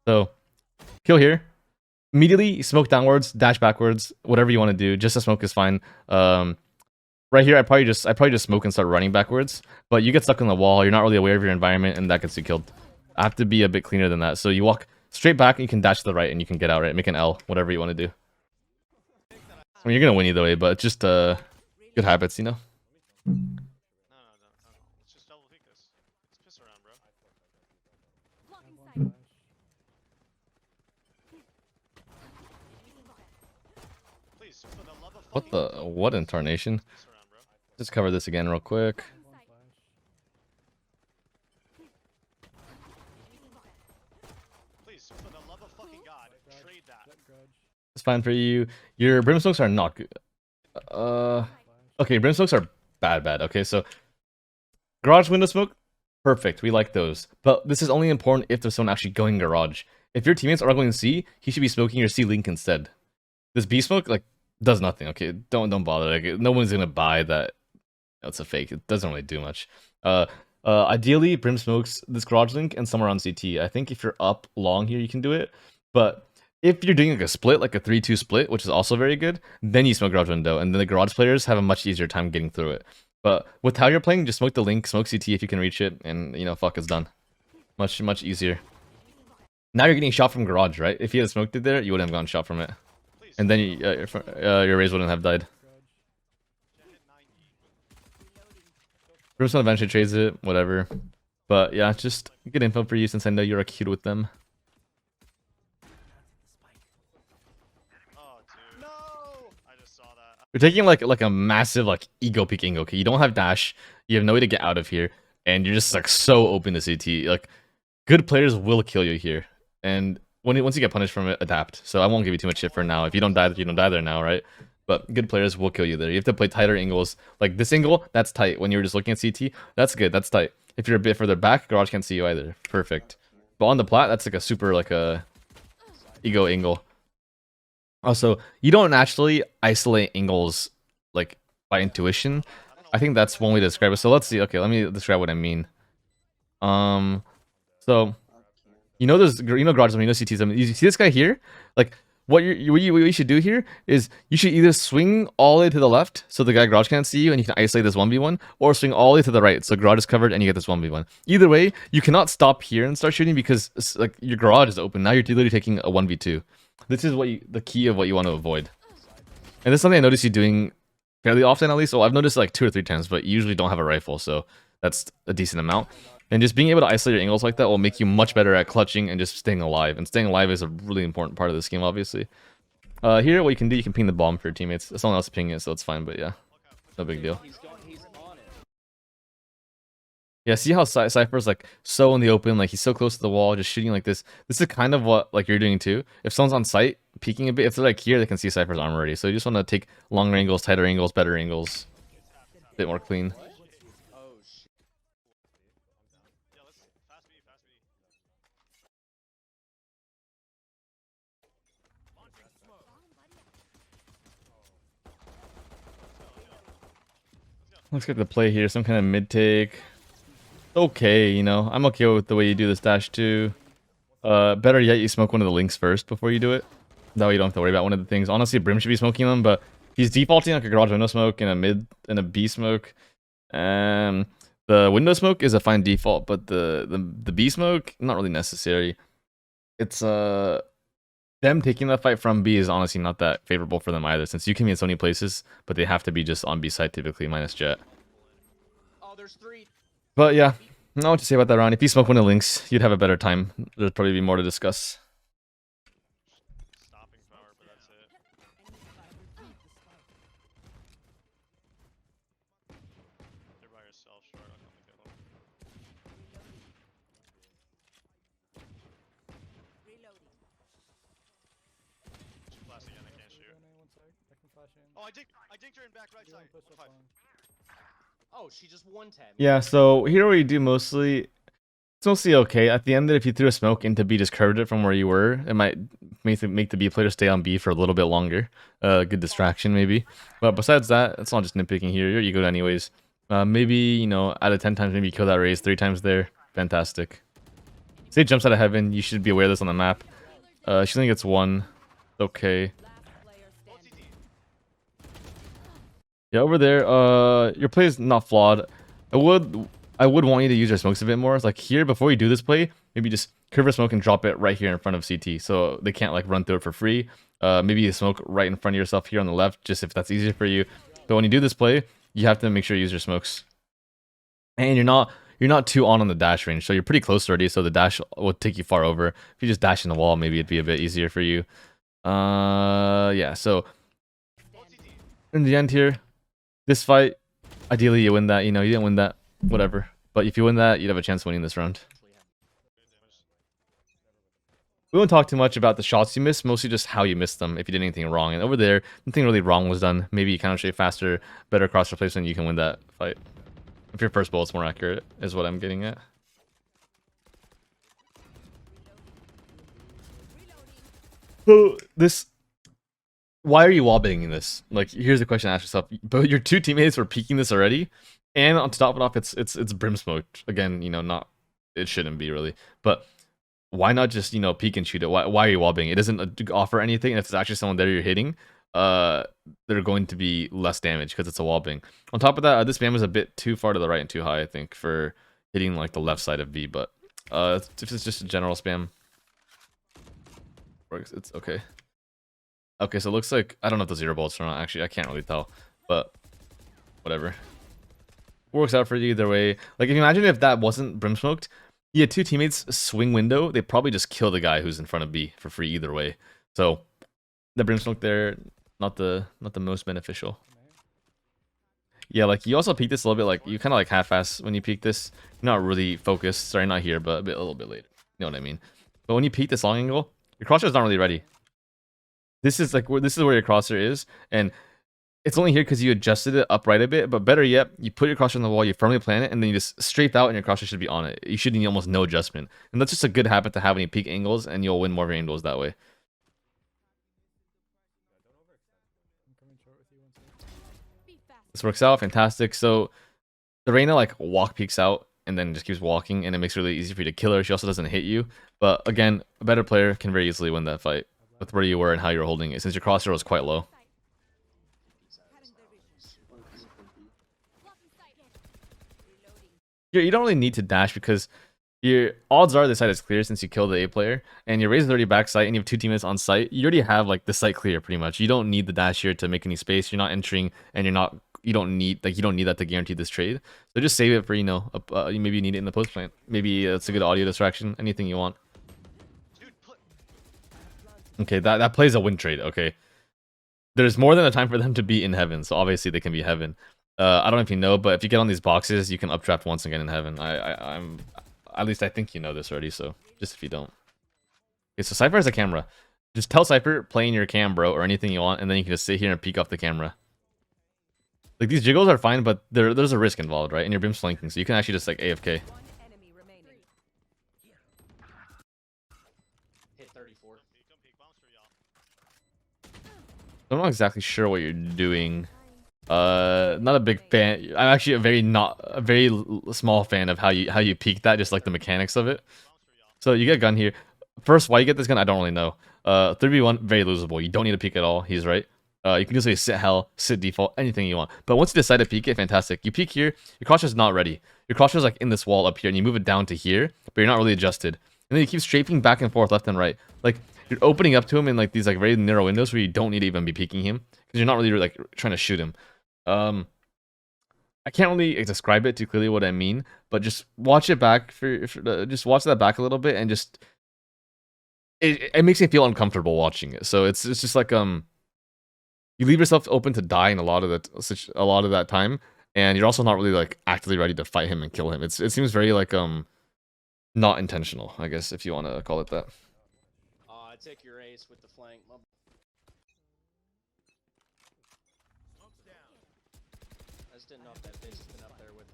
So, kill here. Immediately smoke downwards, dash backwards, whatever you want to do. Just a smoke is fine. Right here, I probably just smoke and start running backwards. But you get stuck on the wall. You're not really aware of your environment, and that gets you killed. I have to be a bit cleaner than that. So you walk straight back, and you can dash to the right, and you can get out, right? Make an L, whatever you want to do. I mean, you're gonna win either way, but it's just good habits, you know. No. Let's just double peek this. Let's piss around, bro. Blocking sight. Please, for the love of What fucking the what incarnation? piss around, bro. Just cover this again real quick. Please, for the love of fucking God, trade that. It's fine for you. Your brimstokes are not good. Okay, brimstokes are bad. Okay, so garage window smoke, perfect. We like those. But this is only important if there's someone actually going garage. If your teammates are going C, he should be smoking your C link instead. This B smoke like does nothing. Okay, don't bother. Like no one's gonna buy that. It's a fake. It doesn't really do much. Ideally, brim smokes this garage link and somewhere on CT. I think if you're up long here, you can do it. But if you're doing like a split, like a 3-2 split, which is also very good, then you smoke garage window, and then the garage players have a much easier time getting through it. But with how you're playing, just smoke the link, smoke CT if you can reach it, and you know, fuck, it's done. Much easier. Now you're getting shot from garage, right? If you had smoked it there, you wouldn't have gotten shot from it, and then your raise wouldn't have died. Brimstone eventually trades it, whatever. But yeah, just good info for you since I know you're acute with them. Oh, dude. No! I just saw that. You're taking like a massive like ego peek angle. Okay, you don't have dash, you have no way to get out of here, and you're just like so open to CT. Like good players will kill you here, and once you get punished from it, adapt. So I won't give you too much shit for now. If you don't die, you don't die there now, right? But good players will kill you there. You have to play tighter angles. Like this angle, that's tight. When you're just looking at CT, that's good. That's tight. If you're a bit further back, garage can't see you either. Perfect. But on the plat, that's like a super like a ego angle. Also, you don't naturally isolate angles like by intuition. I think that's one way to describe it. So let's see. Okay, let me describe what I mean. So you know garage zone, you know CT zone. You see this guy here? Like what you should do here is you should either swing all the way to the left so the guy garage can't see you and you can isolate this 1v1, or swing all the way to the right so garage is covered and you get this 1v1. Either way, you cannot stop here and start shooting because like your garage is open. Now you're literally taking a 1v2. This is the key of what you want to avoid. And this is something I notice you doing fairly often, at least. So I've noticed like 2 or 3 times, but you usually don't have a rifle, so that's a decent amount. And just being able to isolate your angles like that will make you much better at clutching and just staying alive. And staying alive is a really important part of this game, obviously. Here, what you can do, you can ping the bomb for your teammates. Someone else ping it, so it's fine, but yeah. No big deal. Yeah, see how Cypher's like so in the open, like he's so close to the wall, just shooting like this. This is kind of what like you're doing too. If someone's on site, peeking a bit, if they're like here, they can see Cypher's arm already. So you just want to take longer angles, tighter angles, better angles. A bit more clean. Looks like the play here, some kind of mid take. Okay, you know, I'm okay with the way you do this dash too. Better yet, you smoke one of the links first before you do it. That way you don't have to worry about one of the things. Honestly, Brim should be smoking them, but he's defaulting like a garage window smoke and a mid and a B smoke. The window smoke is a fine default, but the B smoke, not really necessary. It's them taking that fight from B is honestly not that favorable for them either, since you can be in so many places, but they have to be just on B side typically, minus jet. Oh, there's 3. But yeah, not what to say about that round. If you smoke one of the links, you'd have a better time. There'd probably be more to discuss. Stopping power, but that's it. You're by yourself, short. I'll come and get one. Shoot flash again, I can't shoot. Oh, I dinked her in back right side. 1-5. Oh, she just 110. Yeah, so here what you do mostly, it's mostly okay. At the end, if you threw a smoke into B, just curved it from where you were, it might make the B player stay on B for a little bit longer. Good distraction maybe. But besides that, it's not just nitpicking here. You go anyways. Maybe, you know, out of 10 times, maybe you kill that raise 3 times there. Fantastic. Say jumps out of heaven. You should be aware of this on the map. She only gets 1. Okay. Yeah, over there, your play is not flawed. I would want you to use your smokes a bit more. It's like here, before you do this play, maybe just curve a smoke and drop it right here in front of CT, so they can't like run through it for free. Maybe you smoke right in front of yourself here on the left, just if that's easier for you. But when you do this play, you have to make sure you use your smokes. And you're not too on the dash range, so you're pretty close already, so the dash will take you far over. If you just dash in the wall, maybe it'd be a bit easier for you. Yeah, so in the end here, this fight, ideally you win that. You know, you didn't win that, whatever. But if you win that, you'd have a chance of winning this round. We won't talk too much about the shots you missed, mostly just how you missed them, if you did anything wrong. And over there, nothing really wrong was done. Maybe you counter shape faster, better cross replacement, you can win that fight. If your first bullet's more accurate, is what I'm getting at. So, this... Why are you wallbanging this? Like, here's the question to ask yourself. But your 2 teammates were peeking this already, and on top of it off, it's brim smoked. Again, you know, not... It shouldn't be, really. But... Why not just, you know, peek and shoot it? Why are you wallbanging? It doesn't offer anything, and if there's actually someone there you're hitting, they're going to be less damage because it's a wallbang. On top of that, this spam is a bit too far to the right and too high, I think, for hitting like the left side of B. But if it's just a general spam, it's okay. Okay, so it looks like I don't know if the 0 bullets or not. Actually, I can't really tell, but whatever. Works out for you either way. Like, if you imagine if that wasn't brim smoked. Yeah, 2 teammates swing window, they probably just kill the guy who's in front of B for free either way. So the brim smoke there, not the most beneficial. Yeah, like you also peek this a little bit, like you kind of like half-ass when you peek this. You're not really focused. Sorry, not here, but a little bit later. You know what I mean? But when you peek this long angle, your crosshair's not really ready. This is like where your crosshair is, and it's only here because you adjusted it upright a bit, but better yet, you put your crosshair on the wall, you firmly plant it, and then you just strafe out and your crosshair should be on it. You should need almost no adjustment. And that's just a good habit to have when you peak angles, and you'll win more of your angles that way. This works out, fantastic. So, the Reyna like walk peeks out, and then just keeps walking, and it makes it really easy for you to kill her. She also doesn't hit you. But again, a better player can very easily win that fight with where you were and how you were holding it, since your crosshair was quite low. You don't really need to dash because your odds are the site is clear since you killed the A player, and your raise is already back site, and you have 2 teammates on site. You already have like the site clear pretty much. You don't need the dash here to make any space. You're not entering, and you don't need that to guarantee this trade. So just save it for, you know, maybe you need it in the post plant. Maybe it's a good audio distraction. Anything you want. Okay, that plays a win trade. Okay, there's more than a time for them to be in heaven, so obviously they can be heaven. I don't know if you know, but if you get on these boxes, you can updraft once again in heaven. I'm at least I think you know this already, so just if you don't. Okay, so Cypher has a camera. Just tell Cypher, play in your cam, bro, or anything you want, and then you can just sit here and peek off the camera. Like, these jiggles are fine, but there's a risk involved, right? And your brim's flanking, so you can actually just, like, AFK. Hit 34. I'm not exactly sure what you're doing. Not a big fan. I'm actually a very small fan of how you peek that, just like the mechanics of it. So you get a gun here. First, why you get this gun, I don't really know. 3v1, very losable. You don't need to peek at all. He's right. You can just say sit hell, sit default, anything you want. But once you decide to peek it, fantastic. You peek here, your crosshair's not ready. Your crosshair's like in this wall up here, and you move it down to here, but you're not really adjusted. And then you keep strafing back and forth, left and right. Like, you're opening up to him in like these like very narrow windows where you don't need to even be peeking him, because you're not really like trying to shoot him. I can't really describe it too clearly what I mean, but just watch it back just watch that back a little bit, and just it makes me feel uncomfortable watching it. So it's just like you leave yourself open to die in a lot of that time, and you're also not really like actively ready to fight him and kill him. It seems very like not intentional, I guess, if you want to call it that. I take your ace with the flank. I just didn't know if that bitch has been up there with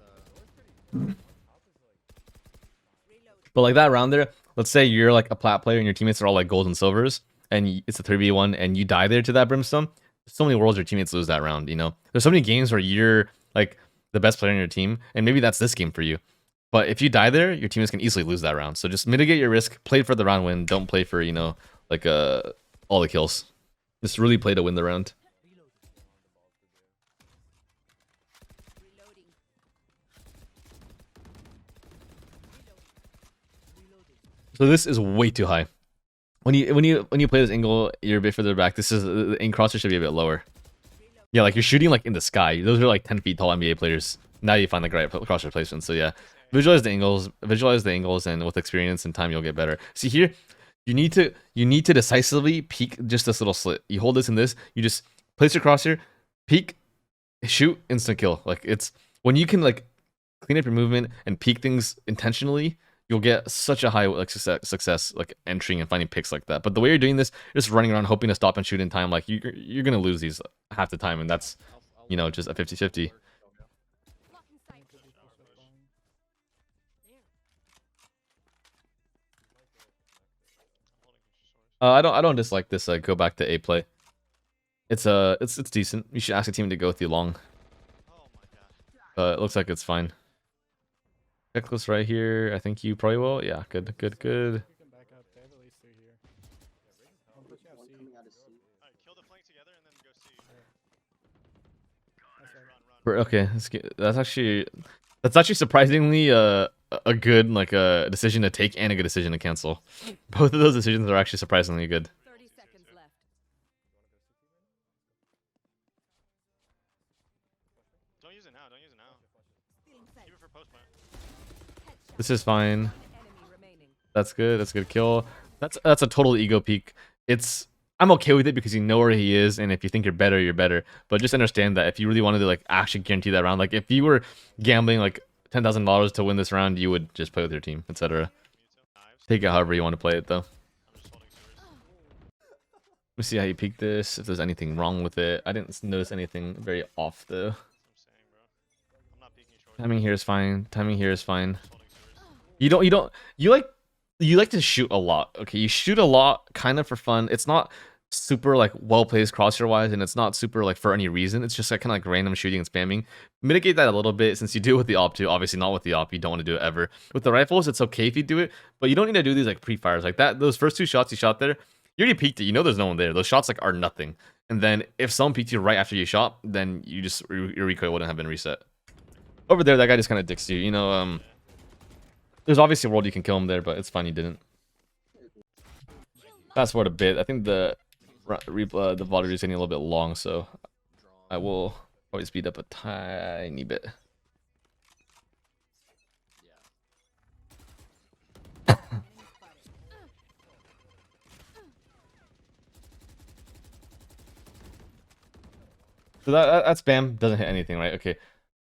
But like that round there, let's say you're like a plat player and your teammates are all like golds and silvers, and it's a 3v1 and you die there to that brimstone. There's so many worlds your teammates lose that round, you know? There's so many games where you're like the best player in your team, and maybe that's this game for you. But if you die there, your teammates can easily lose that round. So just mitigate your risk, play for the round win, don't play for, you know, like all the kills. Just really play to win the round. So this is way too high. When you play this angle, you're a bit further back. This is the aim crosser should be a bit lower. Yeah, like you're shooting like in the sky. Those are like 10 feet tall NBA players. Now you find the right crosser placement. So yeah, visualize the angles, and with experience and time you'll get better. See here, you need to decisively peek just this little slit. You hold this and this. You just place your crosshair, peek, shoot, instant kill. Like it's when you can like clean up your movement and peek things intentionally, you'll get such a high like success like entering and finding picks like that. But the way you're doing this, you're just running around hoping to stop and shoot in time. Like you're gonna lose these half the time, and that's, you know, just a 50-50. I don't dislike this go back to A play. It's decent. You should ask a team to go with you long. It looks like it's fine. Checklist right here. I think you probably will. Yeah, good. Okay, that's actually surprisingly a good like a decision to take and a good decision to cancel. Both of those decisions are actually surprisingly good. 30 seconds left. Don't use it now. Keep it for post plant. This is fine. Enemy remaining. That's good. That's a good kill. That's a total ego peak. I'm okay with it because you know where he is, and if you think you're better, you're better. But just understand that if you really wanted to like actually guarantee that round, like if you were gambling like $10,000 to win this round, you would just play with your team, etc. Take it however you want to play it, though. Let me see how you peek this. If there's anything wrong with it, I didn't notice anything very off though. Timing here is fine. You like to shoot a lot. Okay, you shoot a lot kind of for fun. It's not super like well placed crosshair wise, and it's not super like for any reason. It's just like kind of like random shooting and spamming. Mitigate that a little bit since you do it with the op too. Obviously not with the op, you don't want to do it ever. With the rifles, it's okay if you do it, but you don't need to do these like pre-fires like that. Those first two shots you shot there, you already peeked it. You know there's no one there. Those shots like are nothing. And then if someone peeked you right after you shot, then you just your recoil wouldn't have been reset. Over there, that guy just kind of dicks you. You know, there's obviously a world you can kill him there, but it's fine you didn't. Fast forward a bit. I think the VOD is getting a little bit long, so I will probably speed up a tiny bit. So that spam doesn't hit anything, right? Okay.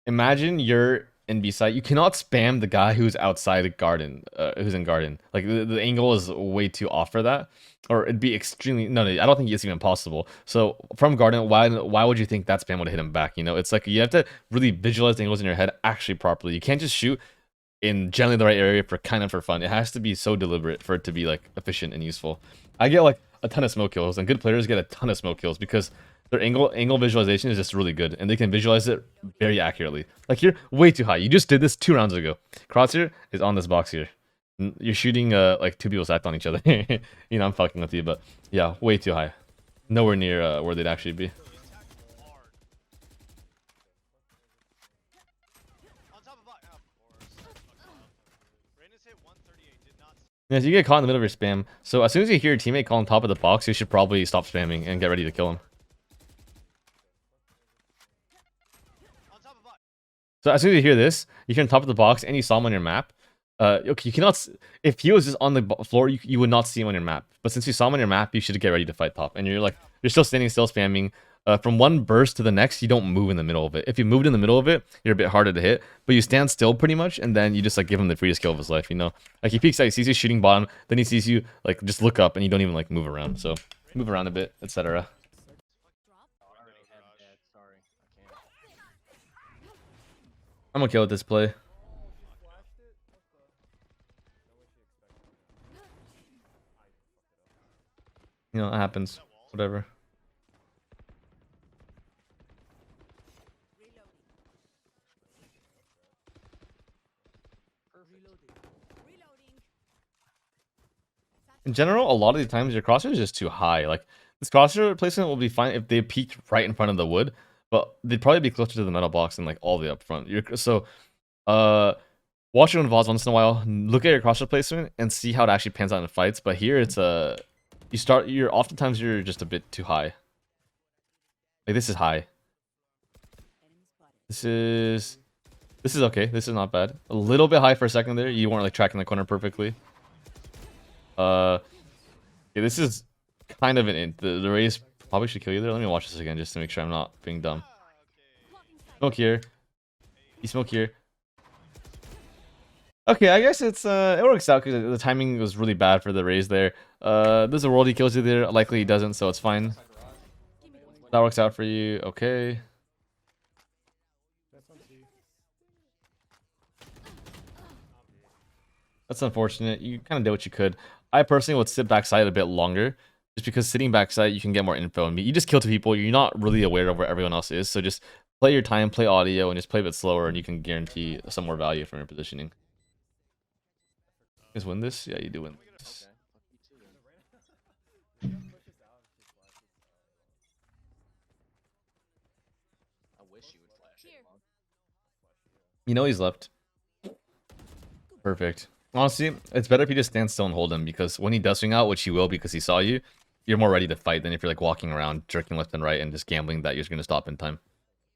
Imagine you're in B site. You cannot spam the guy who's outside garden, who's in garden. Like the angle is way too off for that, or it'd be extremely no. I don't think it's even possible. So from garden, why would you think that spam would hit him back? You know, it's like you have to really visualize the angles in your head actually properly. You can't just shoot in generally the right area for fun. It has to be so deliberate for it to be like efficient and useful. I get like a ton of smoke kills, and good players get a ton of smoke kills because Their angle visualization is just really good, and they can visualize it very accurately. Like here, way too high. You just did this 2 rounds ago. Crosshair is on this box here. You're shooting like 2 people stacked on each other. You know, I'm fucking with you, but yeah, way too high. Nowhere near where they'd actually be. Yeah, so you get caught in the middle of your spam. So as soon as you hear your teammate call on top of the box, you should probably stop spamming and get ready to kill him. So as soon as you hear this, you hear on top of the box and you saw him on your map. Okay, you cannot. If he was just on the floor, you would not see him on your map. But since you saw him on your map, you should get ready to fight top. And you're still standing still, spamming. From one burst to the next, you don't move in the middle of it. If you moved in the middle of it, you're a bit harder to hit. But you stand still pretty much, and then you just like give him the freest kill of his life. You know, like he peeks out, he sees you shooting bottom, then he sees you like just look up, and you don't even like move around. So move around a bit, etc. I'm okay with this play. You know, it happens. Whatever. In general, a lot of the times your crosshair is just too high. Like this crosshair placement will be fine if they peek right in front of the wood, but they'd probably be closer to the metal box than like all the way up front. Watch your own VODs once in a while. Look at your crosshair placement and see how it actually pans out in fights. But here it's oftentimes you're just a bit too high. Like this is high. This is okay. This is not bad. A little bit high for a second there. You weren't like tracking the corner perfectly. Yeah, this is kind of an int. The raise probably should kill you there. Let me watch this again just to make sure I'm not being dumb. Smoke here. You smoke here. Okay, I guess it works out because the timing was really bad for the raise there. There's a world he kills you there. Likely he doesn't, so it's fine. That works out for you. Okay. That's unfortunate. You kind of did what you could. I personally would sit backside a bit longer, just because sitting backside you can get more info. And you just kill 2 people. You're not really aware of where everyone else is, so just play your time, play audio, and just play a bit slower, and you can guarantee some more value from your positioning. You guys win this? Yeah, you do win this. You know he's left. Perfect. Honestly, it's better if you just stand still and hold him, because when he does swing out, which he will because he saw you, you're more ready to fight than if you're like walking around, jerking left and right, and just gambling that you're going to stop in time.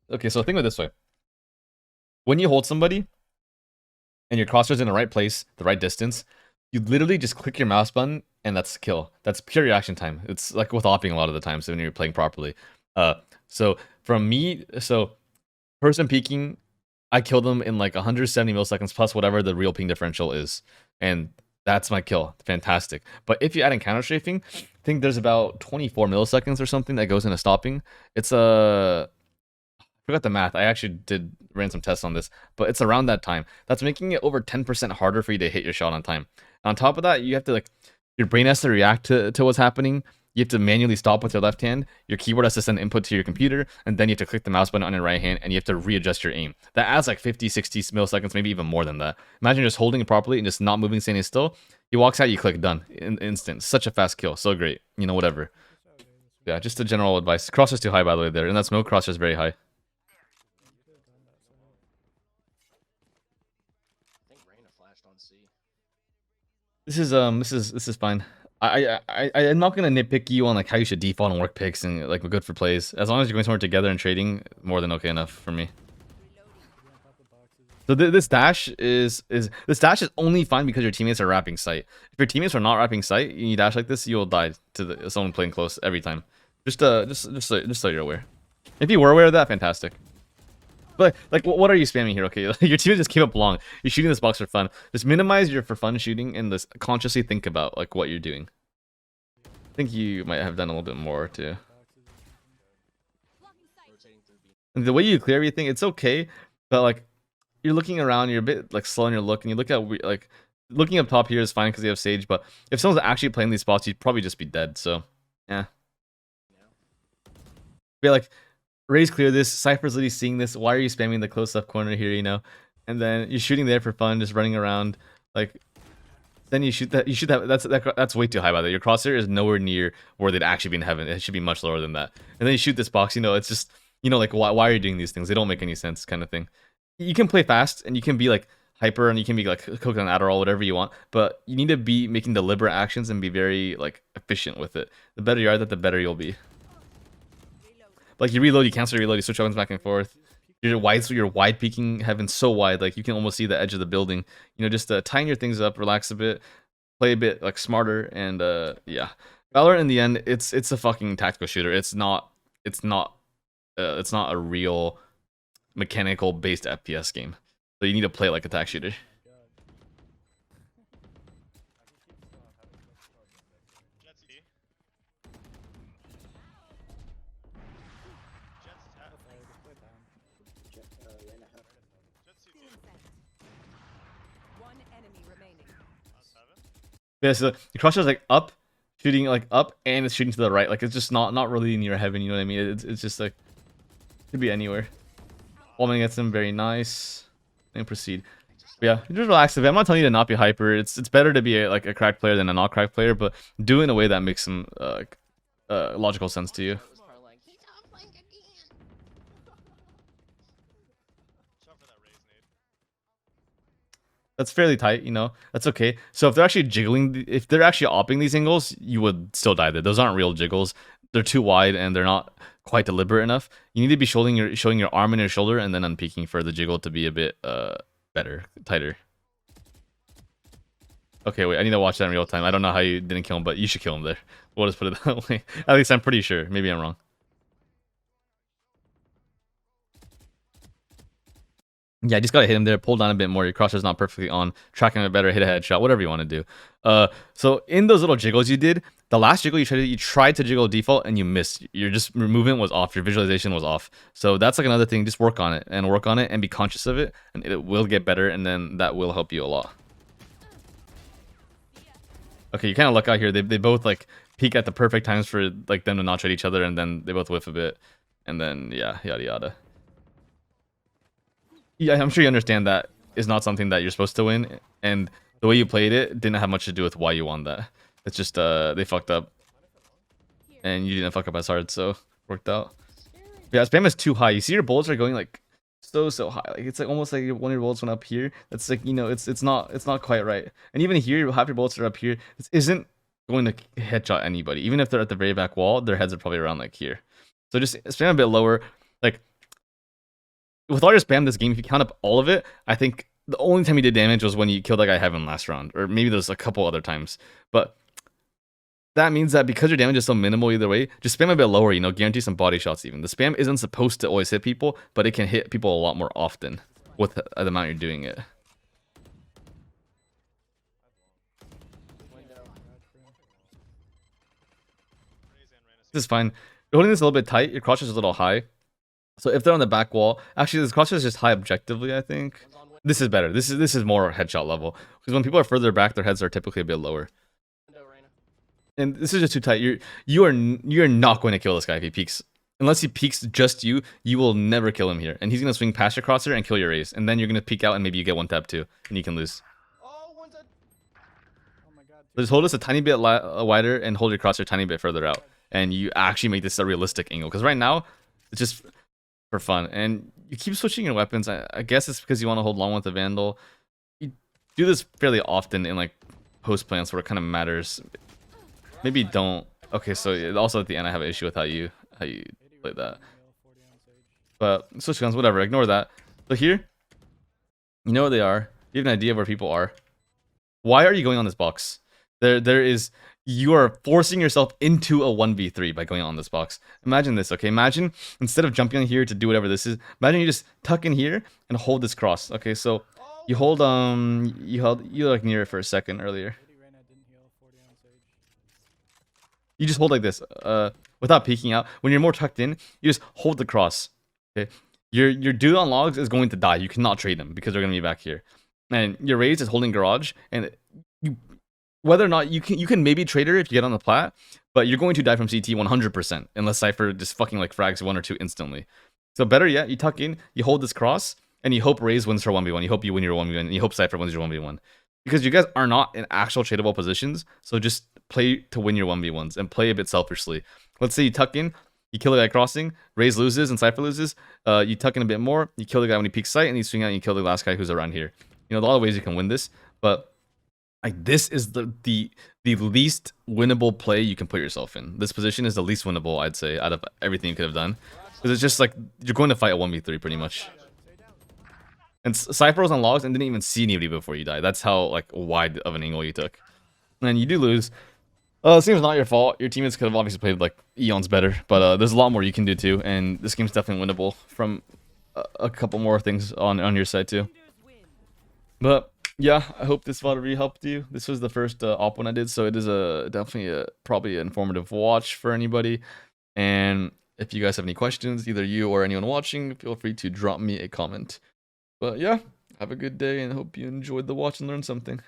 Okay, so think of it this way. When you hold somebody, and your crosshair's in the right place, the right distance, you literally just click your mouse button, and that's kill. That's pure reaction time. It's like with opping a lot of the times when you're playing properly. So person peeking, I killed them in like 170 milliseconds plus whatever the real ping differential is. And that's my kill. Fantastic. But if you add in counter strafing, I think there's about 24 milliseconds or something that goes into stopping. It's I forgot the math. I actually ran some tests on this, but it's around that time. That's making it over 10% harder for you to hit your shot on time. On top of that, you have to your brain has to react to what's happening. You have to manually stop with your left hand. Your keyboard has to send input to your computer, and then you have to click the mouse button on your right hand, and you have to readjust your aim. That adds like 50, 60 milliseconds, maybe even more than that. Imagine just holding it properly and just not moving, standing still. He walks out, you click done. Instant. Such a fast kill. So great. You know, whatever. Yeah, just a general advice. Crosshair's too high, by the way, there. And that smoke crosshair's very high. This is fine. I'm not gonna nitpick you on like how you should default and work picks and like we're good for plays. As long as you're going somewhere together and trading, more than okay enough for me. So this dash is only fine because your teammates are wrapping sight. If your teammates are not wrapping sight, you dash like this, you'll die to someone playing close every time. Just so you're aware. If you were aware of that, fantastic. But like, what are you spamming here? Okay, your team just came up long. You're shooting this box for fun. Just minimize your for fun shooting and just consciously think about like what you're doing. I think you might have done a little bit more too. And the way you clear everything, it's okay, but like you're looking around, you're a bit like slow in your look, and you look at like looking up top here is fine because you have Sage. But if someone's actually playing these spots, you'd probably just be dead. So yeah. Be like, Ray's clear this. Cypher's literally seeing this. Why are you spamming the close left corner here? You know, and then you're shooting there for fun, just running around. Like, then you shoot that. You shoot that. That's way too high by the way. Your crosshair is nowhere near where they'd actually be in heaven. It should be much lower than that. And then you shoot this box. You know, it's just, you know, like why are you doing these things? They don't make any sense, kind of thing. You can play fast and you can be like hyper and you can be like cooking on Adderall, whatever you want. But you need to be making deliberate actions and be very like efficient with it. The better you are, the better you'll be. Like you reload, you cancel reload, you switch weapons back and forth. You're wide peeking heaven so wide, like you can almost see the edge of the building. You know, just tighten your things up, relax a bit, play a bit like smarter, and yeah. Valorant in the end, it's a fucking tactical shooter. It's not a real mechanical based FPS game. So you need to play like a tac shooter. Jet's E. Jet's tap. Jet's CT. One enemy remaining. Seven. Yeah, so the crosshair's like up, shooting like up, and it's shooting to the right. Like it's just not really near heaven. You know what I mean? It's just like could be anywhere. Bombing gets him, very nice. And proceed. But yeah, just relax a bit. I'm not telling you to not be hyper. It's better to be like a cracked player than a not cracked player, but do it in a way that makes some logical sense to you. It was probably like, he's offline again. Shot for that raise nade. That's fairly tight, you know. That's okay. So if they're actually jiggling, if they're actually opping these angles, you would still die there. Those aren't real jiggles. They're too wide and they're not quite deliberate enough. You need to be showing your arm and your shoulder and then unpeaking for the jiggle to be a bit better, tighter. Okay, wait, I need to watch that in real time. I don't know how you didn't kill him, but you should kill him there. We'll just put it that way. At least I'm pretty sure. Maybe I'm wrong. Yeah, just gotta hit him there, pull down a bit more. Your crosshair's not perfectly on, track him a better, hit a headshot, whatever you want to do. So in those little jiggles you did, the last jiggle you tried to jiggle default and you missed. Your movement was off, your visualization was off. So that's like another thing. Just work on it and be conscious of it, and it will get better, and then that will help you a lot. Okay, you kind of luck out here. They both like peak at the perfect times for like them to not trade each other, and then they both whiff a bit, and then yeah, yada yada. Yeah, I'm sure you understand that is not something that you're supposed to win, and the way you played it didn't have much to do with why you won that. It's just they fucked up, and you didn't fuck up as hard, so worked out. Yeah, spam is too high. You see your bullets are going like so high. Like it's like almost like one of your bullets went up here. That's like, you know, it's not quite right. And even here, half your bullets are up here. This isn't going to headshot anybody. Even if they're at the very back wall, their heads are probably around like here. So just spam a bit lower. Like with all your spam this game, if you count up all of it, I think the only time you did damage was when you killed that guy Heaven last round, or maybe there's a couple other times. But that means that because your damage is so minimal either way, just spam a bit lower, you know, guarantee some body shots even. The spam isn't supposed to always hit people, but it can hit people a lot more often with the amount you're doing it. This is fine. You're holding this a little bit tight, your crosshair is a little high. So if they're on the back wall, actually this crosshair is just high objectively, I think. This is better. This is more headshot level. Because when people are further back, their heads are typically a bit lower. And this is just too tight. You're not going to kill this guy if he peeks. Unless he peeks just you, you will never kill him here. And he's gonna swing past your crosshair and kill your ace. And then you're gonna peek out and maybe you get one tap too, and you can lose. Oh, one's a... Oh my god. So just hold this a tiny bit wider and hold your crosshair a tiny bit further out, and you actually make this a realistic angle. Because right now, it's just for fun, and you keep switching your weapons. I guess it's because you want to hold long with the Vandal. You do this fairly often in like post plans where it kind of matters. Maybe don't. Okay, so also at the end I have an issue with how you play that. But switch guns, whatever. Ignore that. So here, you know where they are. You have an idea of where people are. Why are you going on this box? You are forcing yourself into a 1v3 by going on this box. Imagine this, okay? Imagine instead of jumping on here to do whatever this is, imagine you just tuck in here and hold this cross. Okay, so you hold you like near it for a second earlier. You just hold like this, without peeking out. When you're more tucked in, you just hold the cross. Okay, your dude on logs is going to die. You cannot trade him because they're gonna be back here. And your raise is holding garage, and whether or not you can maybe trade her if you get on the plat, but you're going to die from CT 100% unless Cypher just fucking like frags 1 or 2 instantly. So better yet, you tuck in, you hold this cross, and you hope Raze wins her 1v1. You hope you win your 1v1, and you hope Cypher wins your 1v1. Because you guys are not in actual tradable positions, so just play to win your 1v1s and play a bit selfishly. Let's say you tuck in, you kill the guy crossing, Raze loses and Cypher loses, you tuck in a bit more, you kill the guy when he peeks sight, and you swing out and you kill the last guy who's around here. You know, a lot of ways you can win this, but like this is the least winnable play you can put yourself in. This position is the least winnable, I'd say, out of everything you could have done. Because it's just like, you're going to fight a 1v3 pretty much. And Cypher was on logs and didn't even see anybody before you died. That's how like wide of an angle you took. And you do lose. It seems not your fault. Your teammates could have obviously played like eons better. But there's a lot more you can do too. And this game's definitely winnable from a couple more things on your side too. But yeah, I hope this VOD really helped you. This was the first op one I did. So it is definitely probably an informative watch for anybody. And if you guys have any questions, either you or anyone watching, feel free to drop me a comment. But yeah, have a good day and hope you enjoyed the watch and learned something.